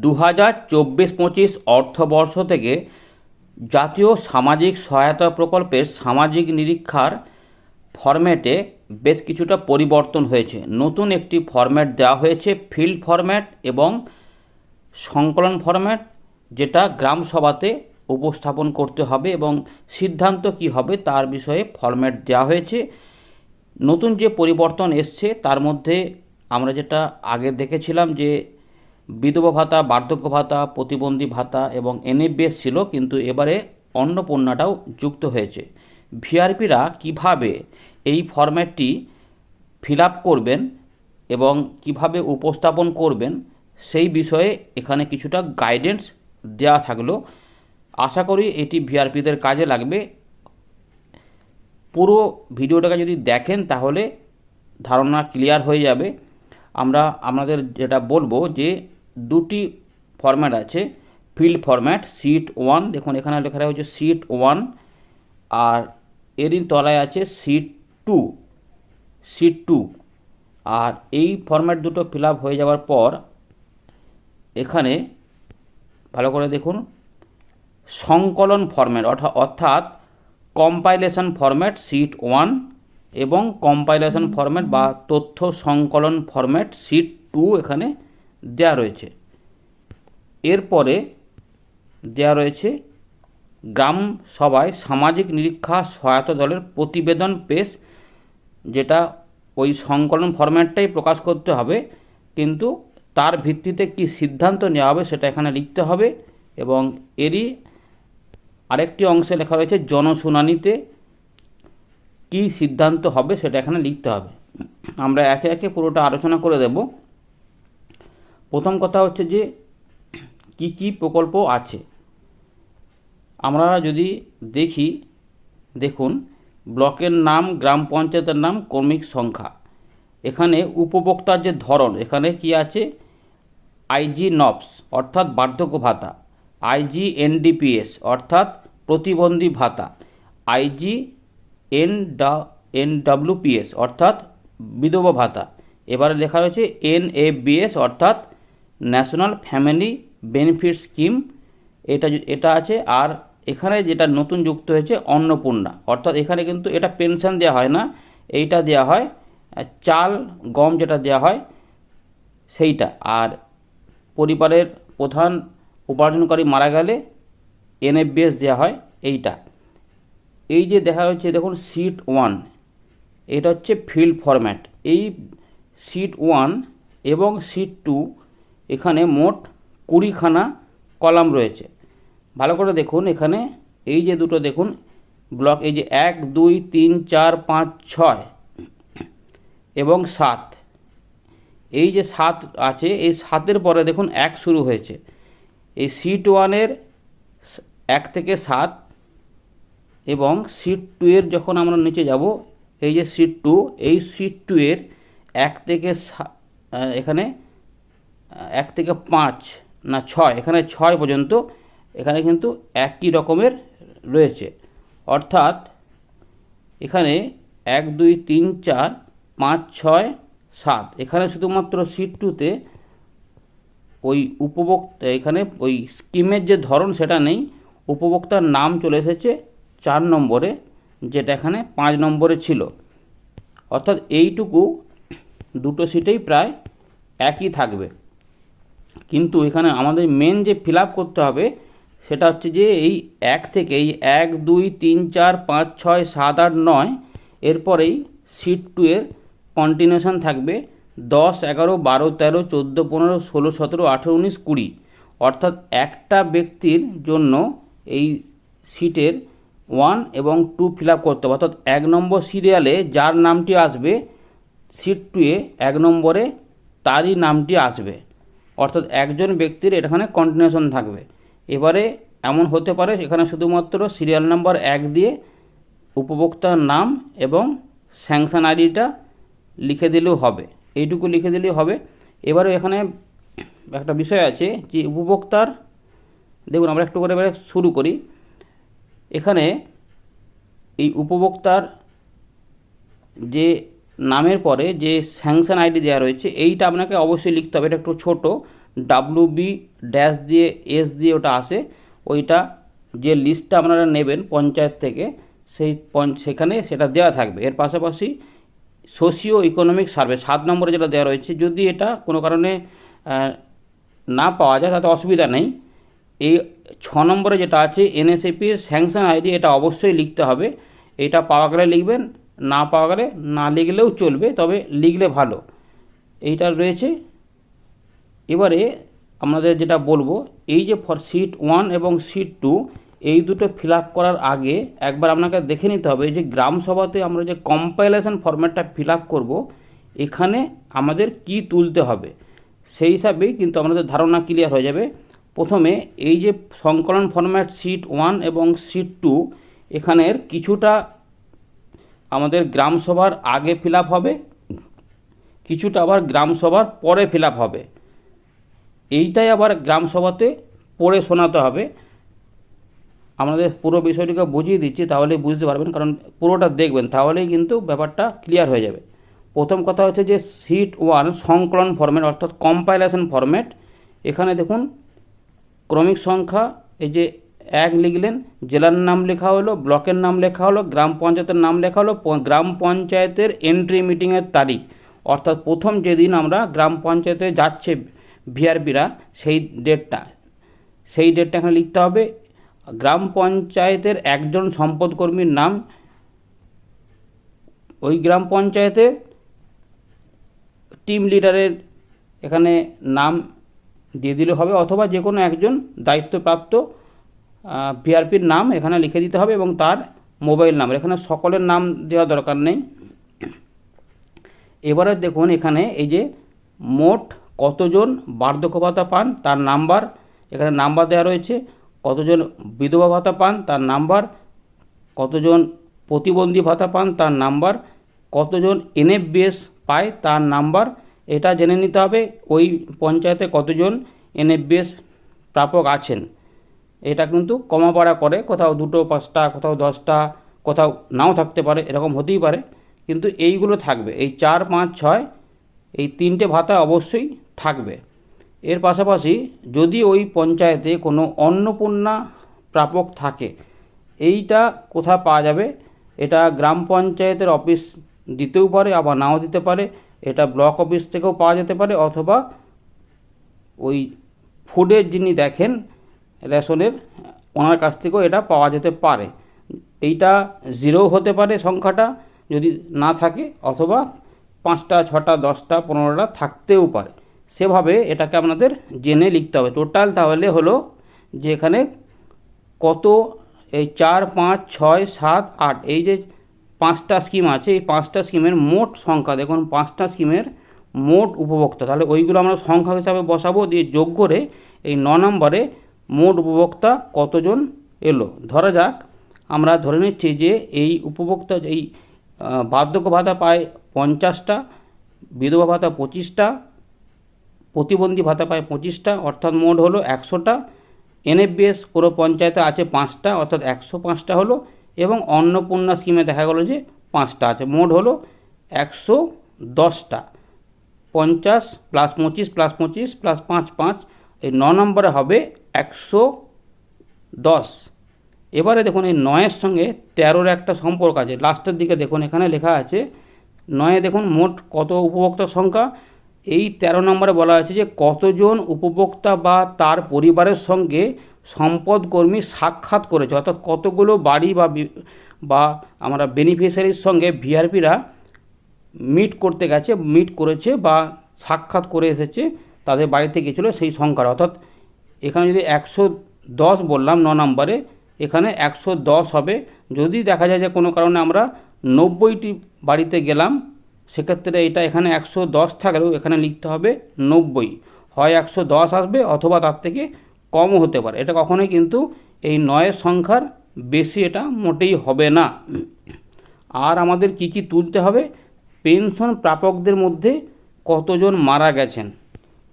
2024-25 অর্থবর্ষ থেকে জাতীয় সামাজিক সহায়তা প্রকল্পের সামাজিক নিরীক্ষার ফরম্যাটে বেশ কিছুটা পরিবর্তন হয়েছে। নতুন একটি ফরম্যাট দেওয়া হয়েছে, ফিল্ড ফরম্যাট এবং সংকলন ফরম্যাট, যেটা গ্রাম সভাতে উপস্থাপন করতে হবে এবং সিদ্ধান্ত কি হবে তার বিষয়ে ফরম্যাট দেওয়া হয়েছে। নতুন যে পরিবর্তন এসছে তার মধ্যে আমরা যেটা আগে দেখেছিলাম যে বিধবা ভাতা, বার্ধক্য ভাতা, প্রতিবন্ধী ভাতা এবং এনএফবিএস ছিল, কিন্তু এবারে অন্নপূর্ণাটাও যুক্ত হয়েছে। ভিআরপিরা কিভাবে এই ফরম্যাটটি ফিল আপ করবেন এবং কিভাবে উপস্থাপন করবেন সেই বিষয়ে এখানে কিছুটা গাইডেন্স দেওয়া থাকলো। আশা করি এটি ভিআরপিদের কাজে লাগবে। পুরো ভিডিওটাকে যদি দেখেন তাহলে ধারণা ক্লিয়ার হয়ে যাবে। আমরা আপনাদের যেটা বলবো যে দুটি ফরম্যাট আছে, ফিল্ড ফরম্যাট সিট 1, দেখুন এখানে লেখা হচ্ছে সিট 1, আর এরই তলায় আছে সিট 2। আর এই ফরম্যাট দুটো ফিল আপ হয়ে যাওয়ার পর এখানে ভালো করে দেখুন সংকলন ফরম্যাট অর্থাৎ কম্পাইলেশন ফরম্যাট সিট 1 এবং কম্পাইলেশন ফরম্যাট বা তথ্য সংকলন ফরম্যাট সিট 2 এখানে দেওয়া রয়েছে। এরপরে দেওয়া রয়েছে গ্রাম সভায় সামাজিক নিরীক্ষা সহায়তা দলের প্রতিবেদন পেশ, যেটা ওই সংকলন ফরম্যাটটাই প্রকাশ করতে হবে, কিন্তু তার ভিত্তিতে কি সিদ্ধান্ত নেওয়া হবে সেটা এখানে লিখতে হবে। এবং এরই আরেকটি অংশে লেখা রয়েছে জনশুনানিতে কি সিদ্ধান্ত হবে সেটা এখানে লিখতে হবে। আমরা একে একে পুরোটা আলোচনা করে দেব। প্রথম কথা হচ্ছে যে কি কি প্রকল্প আছে। আমরা যদি দেখুন ব্লকের নাম, গ্রাম পঞ্চায়েতের নাম, ক্রমিক সংখ্যা। এখানে উপভোক্তার যে ধরন, এখানে কি আছে আইজি নবস অর্থাৎ বার্ধক্য ভাতা, আইজি এনডিপিএস অর্থাৎ প্রতিবন্ধী ভাতা, আইজি এনডব্লিউপিএস অর্থাৎ বিধবা ভাতা। এবারে লেখা রয়েছে এনএফবিএস অর্থাৎ ন্যাশনাল ফ্যামিলি বেনিফিট স্কিম, এটা আছে। আর এখানে যেটা নতুন যুক্ত হয়েছে অন্নপূর্ণা, অর্থাৎ এখানে কিন্তু এটা পেনশন দেওয়া হয় না, এইটা দেওয়া হয় চাল গম যেটা দেওয়া হয় সেইটা। আর পরিবারের প্রধান উপার্জনকারী মারা গেলে এনএফবিএস দেওয়া হয় এইটা। এই যে দেখা হচ্ছে দেখুন সিট 1, এটা হচ্ছে ফিল্ড ফরম্যাট। এই সিট 1 এবং সিট 2 এখানে মোট 20খানা কলাম রয়েছে। ভালো করে দেখুন এখানে এই যে দুটো দেখুন ব্লক, এই যে 1, 2, 3, 4, 5, 6 এবং 7, এই যে 7 আছে, এই 7-এর পরে দেখুন 1 শুরু হয়েছে। এই সিট 1-এর 1 থেকে 7 এবং সিট 2 এর যখন আমরা নিচে যাব, এই যে সিট 2, এই সিট 2 এর 1 থেকে এখানে 1 থেকে 5 না 6, এখানে 6 পর্যন্ত এখানে কিন্তু একই রকমের রয়েছে। অর্থাৎ এখানে 1, 2, 3, 4, 5, 6, 7, এখানে শুধুমাত্র সিট 2-তে ওই উপভোক্তা, এখানে ওই স্কিমের যে ধরন সেটা নেই, উপভোক্তার নাম চলে এসেছে 4 নম্বরে, যেটা এখানে 5 নম্বরে ছিল। অর্থাৎ এইটুকু দুটো সিটেই প্রায় একই থাকবে। কিন্তু এখানে আমাদের মেন যে ফিল আপ করতে হবে সেটা হচ্ছে যে এই 1 থেকে এই 1, 2, 3, 4, 5, 6, 7, 8, 9 এরপরেই সিট 2 এর কন্টিনিউশন থাকবে 10, 11, 12, 13, 14, 15, 16, 17, 18, 19, 20। অর্থাৎ একটা ব্যক্তির জন্য এই সিটের 1 এবং 2 ফিল আপ করতে হবে। অর্থাৎ 1 নম্বর সিরিয়ালে যার নামটি আসবে সিট 2-এ 1 নম্বরে তারই নামটি আসবে। অর্থাৎ একজন ব্যক্তির এখানে কন্টিনিউশন থাকবে। এবারে এমন হতে পারে এখানে শুধুমাত্র সিরিয়াল নাম্বার 1 দিয়ে উপভোক্তার নাম এবং স্যাংশন আইডিটা লিখে দিলেও হবে, এইটুকু লিখে দিলেও হবে। এবারে এখানে একটা বিষয় আছে যে উপভোক্তার, দেখুন আমরা একটু করে শুরু করি। এখানে এই উপভোক্তার যে নামের পরে যে স্যাংশন আইডি দেওয়া রয়েছে এইটা আপনাকে অবশ্যই লিখতে হবে। এটা একটু ছোট, WB-S দিয়ে ওটা আসে, ওইটা যে লিস্টটা আপনারা নেবেন পঞ্চায়েত থেকে সেখানে সেটা দেওয়া থাকবে। এর পাশাপাশি সোশিও ইকোনমিক সার্ভে 7 নম্বরে যেটা দেওয়া রয়েছে, যদি এটা কোনো কারণে না পাওয়া যায় তাতে অসুবিধা নেই। এই 6 নম্বরে যেটা আছে NSAPর স্যাংশন আইডি, এটা অবশ্যই লিখতে হবে। এটা পাওয়া গেলে লিখবেন, না পাওয়া গেলে না লিখলেও চলবে, তবে লিখলে ভালো। এইটা রয়েছে। এবারে আমাদের যেটা বলবো, এই যে ফর সিট 1 এবং সিট 2 এই দুটো ফিল আপ করার আগে একবার আপনাকে দেখে নিতে হবে যে গ্রাম সভাতে আমরা যে কম্পাইলেশন ফরম্যাটটা ফিল আপ করবো, এখানে আমাদের কি তুলতে হবে, সেই হিসাবেই কিন্তু আমাদের ধারণা ক্লিয়ার হয়ে যাবে। প্রথমে এই যে সংকলন ফরম্যাট সিট 1 এবং সিট 2, এখানের কিছুটা আমাদের গ্রাম সভার আগে ফিল আপ হবে, কিছুটা আবার গ্রাম সভার পরে ফিল আপ হবে। এইটাই আবার গ্রাম সভাতে পড়ে শোনাতে হবে। আমাদের পুরো বিষয়টিকে বুঝিয়ে দিচ্ছি, তাহলেই বুঝতে পারবেন, কারণ পুরোটা দেখবেন, তাহলেই কিন্তু ব্যাপারটা ক্লিয়ার হয়ে যাবে। প্রথম কথা হচ্ছে যে সিট 1 সংকলন ফরম্যাট অর্থাৎ কম্পাইলেশন ফরম্যাট। এখানে দেখুন ক্রমিক সংখ্যা, এই যে 1 লিখলেন, জেলার নাম লেখা হলো, ব্লকের নাম লেখা হলো, গ্রাম পঞ্চায়েতের নাম লেখা হলো, গ্রাম পঞ্চায়েতের এন্ট্রি মিটিংয়ের তারিখ, অর্থাৎ প্রথম যেদিন আমরা গ্রাম পঞ্চায়েতে যাচ্ছে ভিআরপিরা সেই ডেটটা এখানে লিখতে হবে। গ্রাম পঞ্চায়েতের একজন সম্পদকর্মীর নাম, ওই গ্রাম পঞ্চায়েতের টিম লিডারের এখানে নাম দিয়ে দিলে হবে, অথবা যে কোনো একজন দায়িত্বপ্রাপ্ত ভিআরপির নাম এখানে লিখে দিতে হবে এবং তার মোবাইল নাম্বার। এখানে সকলের নাম দেওয়া দরকার নেই। এবারে দেখুন এখানে এই যে মোট কতজন বার্ধক্য ভাতা পান তার নাম্বার, এখানে নাম্বার দেওয়া রয়েছে। কতজন বিধবা ভাতা পান তার নাম্বার, কতজন প্রতিবন্ধী ভাতা পান তার নাম্বার, কতজন NFBS পায় তার নাম্বার। এটা জেনে নিতে হবে ওই পঞ্চায়েতে কতজন NFBS প্রাপক আছেন। এটা কিন্তু কমাপাড়া করে, কোথাও 2টো 5টা, কোথাও 10টা, কোথাও নাও থাকতে পারে, এরকম হতেই পারে, কিন্তু এইগুলো থাকবে। এই 4, 5, 6 এই 3টে ভাতা অবশ্যই থাকবে। এর পাশাপাশি যদি ওই পঞ্চায়েতে কোনো অন্নপূর্ণা প্রাপক থাকে, এইটা কোথা পাওয়া যাবে? এটা গ্রাম পঞ্চায়েতের অফিস দিতেও পারে, আবার নাও দিতে পারে। এটা ব্লক অফিস থেকেও পাওয়া যেতে পারে, অথবা ওই ফুডের যিনি দেখেন রেশনের ওনার কাছ থেকেও এটা পাওয়া যেতে পারে। এইটা 0 হতে পারে সংখ্যাটা যদি না থাকে, অথবা 5টা, 6টা, 10টা, 15টা থাকতেও পারে। সেভাবে এটাকে আপনাদের জেনে লিখতে হবে। টোটাল তাহলে হলো যে এখানে কত, এই 4, 5, 6, 7, 8 এই যে 5টা স্কিম আছে, এই 5টা স্কিমের মোট সংখ্যা দেখুন, 5টা স্কিমের মোট উপভোক্তা, তাহলে ওইগুলো আমরা সংখ্যা হিসাবে বসাবো, দিয়ে যোগ করে এই 9 নম্বরে মোট উপভোক্তা কতজন এলো। ধরা যাক আমরা ধরে নিচ্ছি যে এই উপভোক্তা এই বার্ধক্য ভাতা পায় 50টা, বিধবা ভাতা 25টা, প্রতিবন্ধী ভাতা পায় 25টা, অর্থাৎ মোট হলো 100টা। NFBS কোনো পঞ্চায়েতে আছে 5টা, অর্থাৎ 105টা হলো, এবং অন্নপূর্ণা স্কিমে দেখা গেলো যে 5টা আছে, মোট হলো 110টা। 50 + 25 + 25 + 5, 5, এই 9 নম্বরে হবে 110। এবারে দেখুন এই 9-এর সঙ্গে 13-র একটা সম্পর্ক আছে। লাস্টের দিকে দেখুন এখানে লেখা আছে 9-এ দেখুন মোট কত উপভোক্তার সংখ্যা। এই 13 নম্বরে বলা আছে যে কতজন উপভোক্তা বা তার পরিবারের সঙ্গে সম্পদকর্মী সাক্ষাৎ করেছে, অর্থাৎ কতগুলো বাড়ি বা আমরা বেনিফিশিয়ারির সঙ্গে ভিআরপিরা মিট করেছে বা সাক্ষাৎ করে এসেছে, তাদের বাড়িতে গেছিলো সেই সংখ্যার। অর্থাৎ এখানে যদি 110 বললাম 9 নম্বরে, এখানে 110 হবে। যদি দেখা যায় যে কোনো কারণে আমরা 90টি বাড়িতে গেলাম, সেক্ষেত্রে এটা এখানে 110 থাকলেও এখানে লিখতে হবে 90, হয় 110 আসবে অথবা তার থেকে কমও হতে পারে। এটা কখনোই কিন্তু এই 9-এর সংখ্যার বেশি এটা মোটেই হবে না। আর আমাদের কি কি তুলতে হবে? পেনশন প্রাপকদের মধ্যে কতজন মারা গেছেন,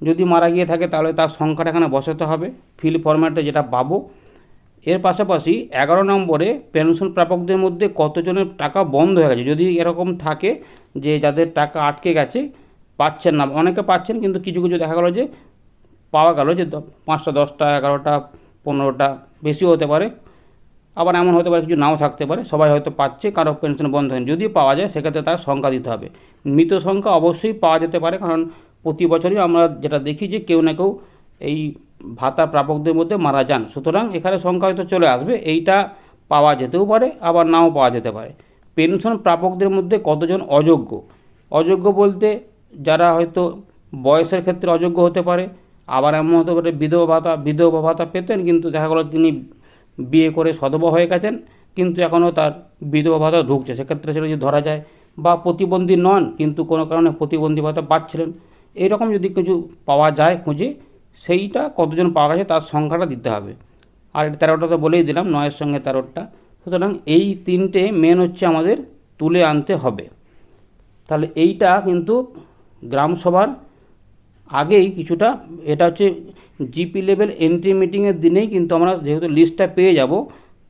যদি মারা গিয়ে থাকে তাহলে তার সংখ্যাটা এখানে বসাতে হবে ফিল ফরম্যাটে যেটা পাবো। এর পাশাপাশি 11 নম্বরে পেনশন প্রাপকদের মধ্যে কতজনের টাকা বন্ধ হয়ে গেছে, যদি এরকম থাকে যে যাদের টাকা আটকে গেছে, পাচ্ছেন না, অনেকে পাচ্ছেন কিন্তু কিছু কিছু দেখা গেলো যে পাওয়া গেল যে 5টা 10টা 11টা 15টা বেশিও হতে পারে, আবার এমন হতে পারে কিছু নাও থাকতে পারে, সবাই হয়তো পাচ্ছে, কারো পেনশন বন্ধ হয়নি। যদি পাওয়া যায় সেক্ষেত্রে তার সংখ্যা দিতে হবে। মৃত সংখ্যা অবশ্যই পাওয়া যেতে পারে, কারণ প্রতি বছরই আমরা যেটা দেখি যে কেউ না কেউ এই ভাতা প্রাপকদের মধ্যে মারা যান, সুতরাং এখানে সংখ্যা হয়তো চলে আসবে। এইটা পাওয়া যেতেও পারে, আবার নাও পাওয়া যেতে পারে। পেনশন প্রাপকদের মধ্যে কতজন অযোগ্য? অযোগ্য বলতে যারা হয়তো বয়সের ক্ষেত্রে অযোগ্য হতে পারে, আবার এমন হতে পারে বিধবা ভাতা পেতেন, কিন্তু দেখা গেল তিনি বিয়ে করে সধবা হয়ে গেছেন, কিন্তু এখনও তার বিধবা ভাতা ঢুকছে, সেক্ষেত্রে সেটা যদি ধরা যায়। বা প্রতিবন্ধী নন, কিন্তু কোনো কারণে প্রতিবন্ধী ভাতা পাচ্ছিলেন, এইরকম যদি কিছু পাওয়া যায় খুঁজে, সেইটা কতজন পাওয়া গেছে তার সংখ্যাটা দিতে হবে। আর 13টা তো বলেই দিলাম, 9-এর সঙ্গে 13টা, সুতরাং এই 3টে মেন হচ্ছে আমাদের তুলে আনতে হবে। তাহলে এইটা কিন্তু গ্রামসভার আগেই কিছুটা, এটা হচ্ছে জিপি লেভেল এন্ট্রি মিটিংয়ের দিনেই কিন্তু আমরা যেহেতু লিস্টটা পেয়ে যাব,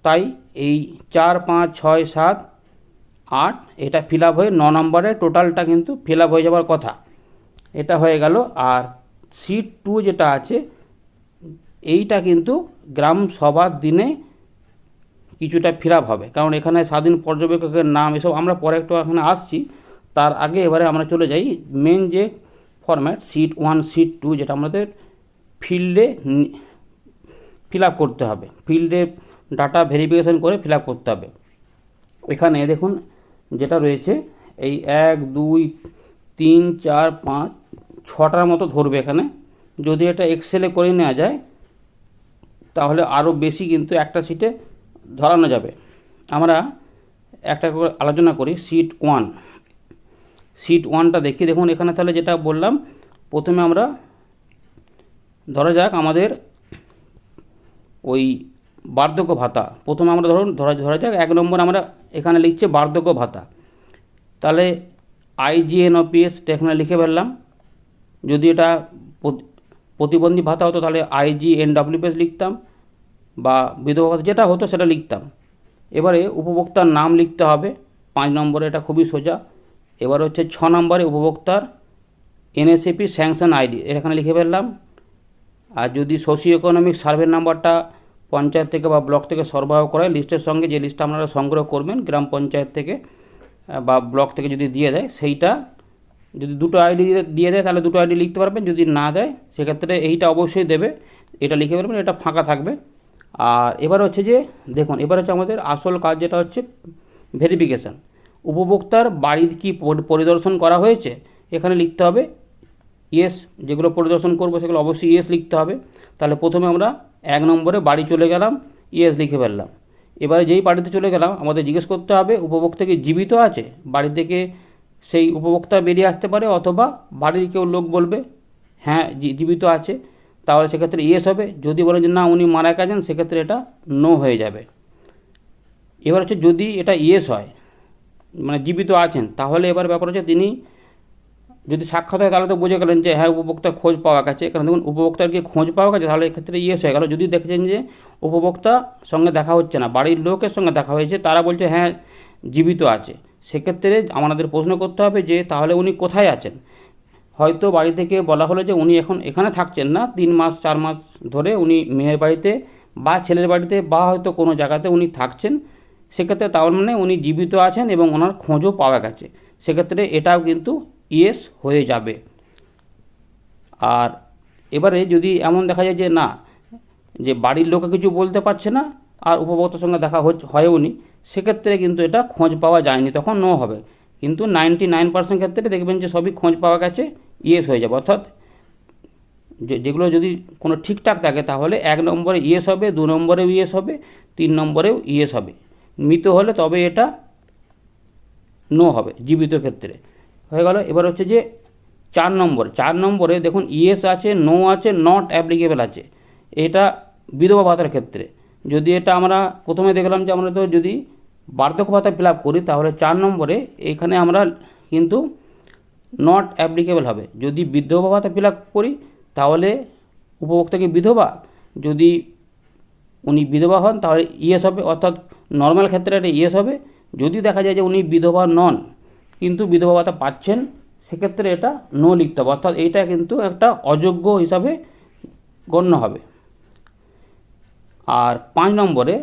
তাই এই 4, 5, 6, 7, 8 এটা ফিল আপ হয়ে 9 নম্বরের টোটালটা কিন্তু ফিল আপ হয়ে যাওয়ার কথা। এটা হয়ে গেল। আর সিট 2 যেটা আছে, এইটা কিন্তু গ্রাম সভার দিনে কিছুটা ফিল আপ হবে, কারণ এখানে স্বাধীন পর্যবেক্ষকের নাম এসব আমরা পরে একটু এখানে আসছি। তার আগে এবারে আমরা চলে যাই মেন যে ফরম্যাট সিট 1, সিট 2, যেটা আমাদের ফিল্ডে ফিল আপ করতে হবে, ফিল্ডে ডাটা ভেরিফিকেশান করে ফিল আপ করতে হবে। এখানে দেখুন যেটা রয়েছে, এই 1, 2, 3, 4, 5, 6টার মতো ধরবে এখানে। যদি এটা এক্সেলে করে নেওয়া যায় তাহলে আরও বেশি কিন্তু একটা সিটে ধরানো যাবে। আমরা একটা করে আলোচনা করি। সিট 1, সিট 1টা দেখি। দেখুন এখানে তাহলে যেটা বললাম, প্রথমে আমরা ধরা যাক আমাদের ওই বার্ধক্য ভাতা, প্রথমে আমরা ধরা যাক 1 নম্বর আমরা এখানে লিখছে বার্ধক্য ভাতা। তাহলে IGNOPS এখানে লিখে ফেললাম। যদি এটা প্রতিবন্ধী ভাতা হতো তাহলে IGNWPS লিখতাম, বা বিধবা ভাতা যেটা হতো সেটা লিখতাম। এবারে উপভোক্তার নাম লিখতে হবে 5 নম্বরে, এটা খুবই সোজা। এবার হচ্ছে 6 নম্বরে উপভোক্তার NSAP স্যাংশন ID, এখানে লিখে ফেললাম। আর যদি সোশিও ইকোনমিক সার্ভে নাম্বারটা পঞ্চায়েত থেকে বা ব্লক থেকে সরবরাহ করা হয় লিস্টের সঙ্গে, যে লিস্টটা আপনারা সংগ্রহ করবেন গ্রাম পঞ্চায়েত থেকে বা ব্লক থেকে যদি দিয়ে দেয়, সেইটা যদি 2টো ID দিয়ে দেয় তাহলে 2টো ID লিখতে পারবেন, যদি না দেয় সেক্ষেত্রে এইটা অবশ্যই দেবে, এটা লিখে ফেলবেন, এটা ফাঁকা থাকবে। আর এবার হচ্ছে যে দেখুন, এবার হচ্ছে আমাদের আসল কাজ, যেটা হচ্ছে ভেরিফিকেশান। উপভোক্তার বাড়ির কি পরিদর্শন করা হয়েছে, এখানে লিখতে হবে ইয়েস। যেগুলো পরিদর্শন করবো সেগুলো অবশ্যই ইয়েস লিখতে হবে। তাহলে প্রথমে আমরা 1 নম্বরে বাড়ি চলে গেলাম, ইয়েস লিখে ফেললাম। এবারে যেই বাড়িতে চলে গেলাম আমাদের জিজ্ঞেস করতে হবে উপভোক্তা কি জীবিত আছে। বাড়ি থেকে সেই উপভোক্তা বেরিয়ে আসতে পারে, অথবা বাড়ির কেউ লোক বলবে হ্যাঁ জীবিত আছে, তাহলে সেক্ষেত্রে ইয়েস হবে। যদি বলে যে না উনি মারা গেছেন, সেক্ষেত্রে এটা নো হয়ে যাবে। এবার হচ্ছে যদি এটা ইয়েস হয়, মানে জীবিত আছেন, তাহলে এবার ব্যাপার হচ্ছে তিনি যদি সাক্ষাৎ হয় তাহলে তো বুঝে গেলেন যে হ্যাঁ উপভোক্তার খোঁজ পাওয়া গেছে। কারণ দেখুন উপভোক্তার কি খোঁজ পাওয়া গেছে, তাহলে এক্ষেত্রে ইয়েস হয়ে গেল। যদি দেখছেন যে উপভোক্তা সঙ্গে দেখা হচ্ছে না, বাড়ির লোকের সঙ্গে দেখা হয়েছে, তারা বলছে হ্যাঁ জীবিত আছে, সেক্ষেত্রে আমাদের প্রশ্ন করতে হবে যে তাহলে উনি কোথায় আছেন। হয়তো বাড়ি থেকে বলা হলো যে উনি এখন এখানে থাকছেন না, 3 মাস 4 মাস ধরে উনি মেয়ের বাড়িতে বা ছেলের বাড়িতে বা হয়তো কোনো জায়গাতে উনি থাকছেন, সেক্ষেত্রে তার মানে উনি জীবিত আছেন এবং ওনার খোঁজও পাওয়া গেছে, সেক্ষেত্রে এটাও কিন্তু ইয়েস হয়ে যাবে। আর এবারে যদি এমন দেখা যায় যে না, যে বাড়ির লোকে কিছু বলতে পারছে না আর উপভোক্তার সঙ্গে দেখা হয়ওনি, সেক্ষেত্রে কিন্তু এটা খোঁজ পাওয়া যায়নি, তখন নো হবে। কিন্তু 99% ক্ষেত্রে দেখবেন যে সবই খোঁজ পাওয়া গেছে, ইয়েস হয়ে যাবে। অর্থাৎ যেগুলো যদি কোনো ঠিকঠাক থাকে তাহলে 1 নম্বরে ইয়েস হবে, 2 নম্বরেও ইয়েস হবে, 3 নম্বরেও ইয়েস হবে। মৃত হলে তবে এটা নো হবে জীবিত ক্ষেত্রে। হয়ে গেল। এবার হচ্ছে যে 4 নম্বরে দেখুন ইয়েস আছে, নো আছে, নট অ্যাপ্লিকেবল আছে। এটা বিধবা ভাতার ক্ষেত্রে। যদি এটা আমরা প্রথমে দেখলাম যে আমরা তো যদি বার্ধক্য ভাতা ফিল আপ করি, তাহলে 4 নম্বরে এখানে আমরা কিন্তু নট অ্যাপ্লিকেবল হবে। যদি বিধবা ভাতা ফিল আপ করি তাহলে উপভোক্তাকে বিধবা, যদি উনি বিধবা হন তাহলে ইয়েস হবে, অর্থাৎ নর্মাল ক্ষেত্রে এটা ইয়েস হবে। যদি দেখা যায় যে উনি বিধবা নন কিন্তু বিধবা ভাতা পাচ্ছেন, সেক্ষেত্রে এটা নো লিখতে হবে, অর্থাৎ এইটা কিন্তু একটা অযোগ্য হিসাবে গণ্য হবে। আর 5 নম্বরে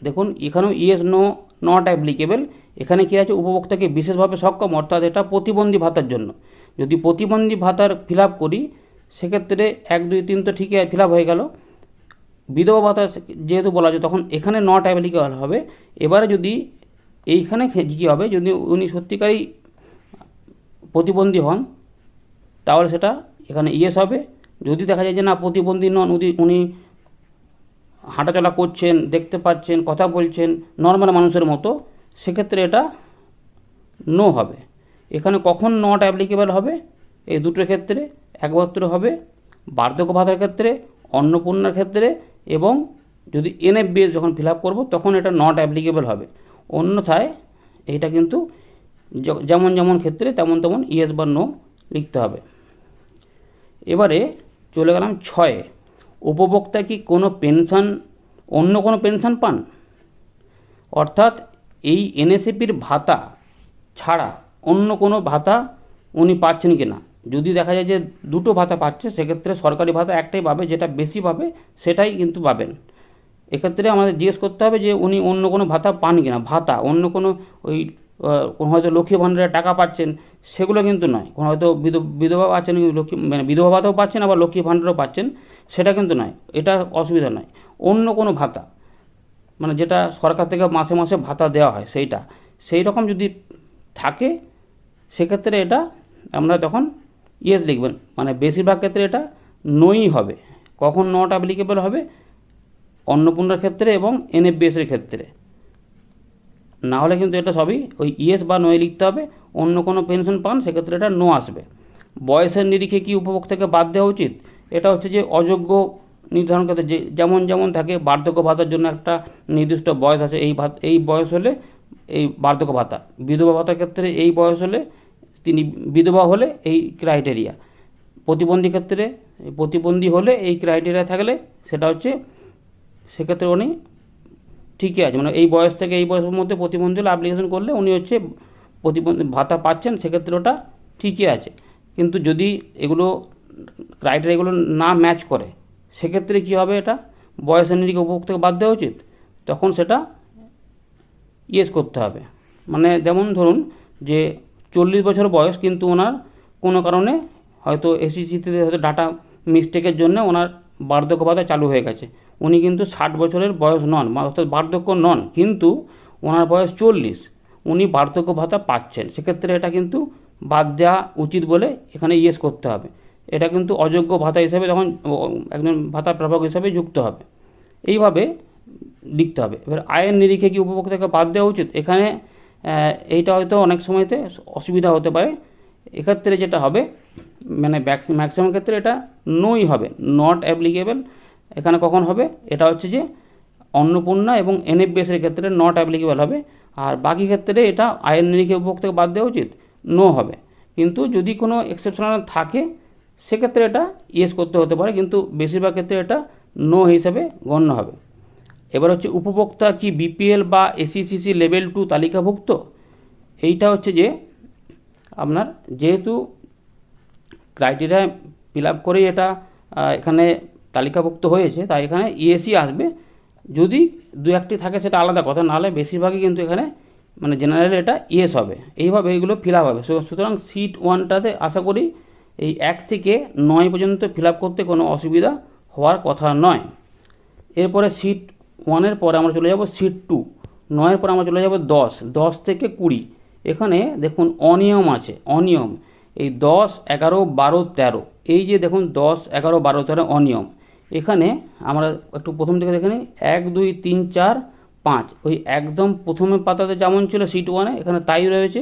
দেখুন এখানেও ইয়েস নো নট অ্যাপ্লিকেবল। এখানে কী আছে, উপভোক্তাকে বিশেষভাবে সক্ষম, অর্থাৎ এটা প্রতিবন্ধী ভাতার জন্য। যদি প্রতিবন্ধী ভাতার ফিল আপ করি সেক্ষেত্রে 1, 2, 3 তো ঠিকই ফিল আপ হয়ে গেল। বিধবা ভাতা যেহেতু বলা আছে তখন এখানে নট অ্যাপ্লিকেবল হবে। এবারে যদি এইখানে কী হবে, যদি উনি সত্যিকারই প্রতিবন্ধী হন তাহলে সেটা এখানে ইয়েস হবে। যদি দেখা যায় যে না প্রতিবন্ধী নন, উনি হাঁটাচলা করছেন, দেখতে পাচ্ছেন, কথা বলছেন নর্মাল মানুষের মতো, সেক্ষেত্রে এটা নো হবে। এখানে কখন নট অ্যাপ্লিকেবল হবে, এই দুটোর ক্ষেত্রে একমাত্র হবে বার্ধক্য ভাতার ক্ষেত্রে, অন্নপূর্ণার ক্ষেত্রে, এবং যদি NFBS যখন ফিল আপ করবো তখন এটা নট অ্যাপ্লিকেবল হবে। অন্যথায় এইটা কিন্তু যেমন যেমন ক্ষেত্রে তেমন তেমন ইয়েস বা নো লিখতে হবে। এবারে চলে গেলাম 6-এ, উপভোক্তা কি কোনো পেনশন, অন্য কোনো পেনশন পান, অর্থাৎ এই NSAPর ভাতা ছাড়া অন্য কোনো ভাতা উনি পাচ্ছেন কি না। যদি দেখা যায় যে দুটো ভাতা পাচ্ছে সেক্ষেত্রে সরকারি ভাতা একটাই পাবে, যেটা বেশি পাবে সেটাই কিন্তু পাবেন। এক্ষেত্রে আমাদের জিজ্ঞেস করতে হবে যে উনি অন্য কোনো ভাতা পান কি না। ভাতা অন্য কোনো ওই হয়তো লক্ষ্মী ভাণ্ডারের টাকা পাচ্ছেন সেগুলো কিন্তু নয়, কোনো হয়তো বিধবা পাচ্ছেন, লক্ষ্মী মানে বিধবা ভাতাও পাচ্ছেন আবার লক্ষ্মী ভাণ্ডারও পাচ্ছেন, সেটা কিন্তু নয়, এটা অসুবিধা নয়। অন্য কোনো ভাতা মানে যেটা সরকার থেকে মাসে মাসে ভাতা দেওয়া হয় সেইটা, সেই রকম যদি থাকে সেক্ষেত্রে এটা আমরা তখন ইয়েস লিখবেন। মানে বেশিরভাগ ক্ষেত্রে এটা নোই হবে। কখন নট অ্যাপ্লিকেবল হবে, অন্নপূর্ণার ক্ষেত্রে এবং NFBS-এর ক্ষেত্রে, না হলে কিন্তু এটা সবই ওই ইয়েস বা নোয়ে লিখতে হবে। অন্য কোনো পেনশন পান সেক্ষেত্রে এটা নো আসবে। বয়সের নিরিখে কি উপভোক্তাকে বাদ দেওয়া উচিত, এটা হচ্ছে যে অযোগ্য নির্ধারণ করতে, যে যেমন যেমন থাকে বার্ধক্য ভাতার জন্য একটা নির্দিষ্ট বয়স আছে, এই বয়স হলে এই বার্ধক্য ভাতা, বিধবা ভাতার ক্ষেত্রে এই বয়স হলে তিনি বিধবা হলে এই ক্রাইটেরিয়া, প্রতিবন্ধী ক্ষেত্রে প্রতিবন্ধী হলে এই ক্রাইটেরিয়া থাকলে সেটা হচ্ছে সেক্ষেত্রে উনি ঠিকই আছে, মানে এই বয়স থেকে এই বয়সের মধ্যে প্রতিবন্ধী হলে অ্যাপ্লিকেশন করলে উনি হচ্ছে প্রতিবন্ধী ভাতা পাচ্ছেন, সেক্ষেত্রে ওটা ঠিকই আছে। কিন্তু যদি এগুলো ক্রাইটেরিয়াগুলো না ম্যাচ করে সেক্ষেত্রে কী হবে, এটা বয়সের নিরিখে উপভোক্তাকে বাদ দেওয়া উচিত, তখন সেটা ইয়েস করতে হবে। মানে যেমন ধরুন যে 40 বছর বয়স কিন্তু ওনার কোনো কারণে হয়তো SECতে হয়তো ডাটা মিস্টেকের জন্য ওনার বার্ধক্য ভাতা চালু হয়ে গেছে, উনি কিন্তু 60 বছরের বয়স নন, অর্থাৎ বার্ধক্য নন, কিন্তু ওনার বয়স 40, উনি বার্ধক্য ভাতা পাচ্ছেন, সেক্ষেত্রে এটা কিন্তু বাদ দেওয়া উচিত বলে এখানে ইয়েস করতে হবে। এটা কিন্তু অযোগ্য ভাতা হিসাবে তখন একজন ভাতা প্রাপক হিসাবে যুক্ত হবে। এইভাবে লিখতে হবে। এবার আয়ের নিরিখে কি উপভোক্তাকে বাদ দেওয়া উচিত, এখানে এইটা হয়তো অনেক সময়তে অসুবিধা হতে পারে। এক্ষেত্রে যেটা হবে মানে ম্যাক্সিমাম ক্ষেত্রে এটা নোই হবে, নট অ্যাপ্লিকেবল। এখানে কখন হবে, এটা হচ্ছে যে অন্নপূর্ণা এবং NFBS-এর ক্ষেত্রে নট অ্যাপ্লিকেবল হবে, আর বাকি ক্ষেত্রে এটা আয়ের নিরিখে উপভোক্তাকে বাদ দেওয়া উচিত, নো হবে। কিন্তু যদি কোনো এক্সেপশনাল থাকে সেক্ষেত্রে এটা ইয়েস করতে হতে পারে, কিন্তু বেশিরভাগ ক্ষেত্রে এটা নো হিসেবে গণ্য হবে। এবার হচ্ছে উপভোক্তা কি BPL বা SECC লেভেল 2 তালিকাভুক্ত। এইটা হচ্ছে যে আপনার যেহেতু ক্রাইটেরিয়া ফিল আপ করেই এটা এখানে তালিকাভুক্ত হয়েছে, তাই এখানে ইয়েসই আসবে। যদি দু একটি থাকে সেটা আলাদা কথা, নাহলে বেশিরভাগই কিন্তু এখানে মানে জেনারেলি এটা ইয়েস হবে। এইভাবে এগুলো ফিল আপ হবে। সুতরাং সিট 1টাতে আশা করি এই 1 থেকে 9 পর্যন্ত ফিল আপ করতে কোনো অসুবিধা হওয়ার কথা নয়। এরপরে সিট 1-এর পরে আমরা চলে যাব সিট 2, 9-এর পরে আমরা চলে যাব 10 থেকে 20। এখানে দেখুন অনিয়ম আছে, অনিয়ম এই 10, 11, 12, 13, এই যে দেখুন 10, 11, 12, 13 অনিয়ম। এখানে আমরা একটু প্রথম থেকে দেখে নিই, 1, 2, 3, 4, 5, ওই একদম প্রথমের পাতাতে যেমন ছিল সিট 1-এ এখানে তাই রয়েছে,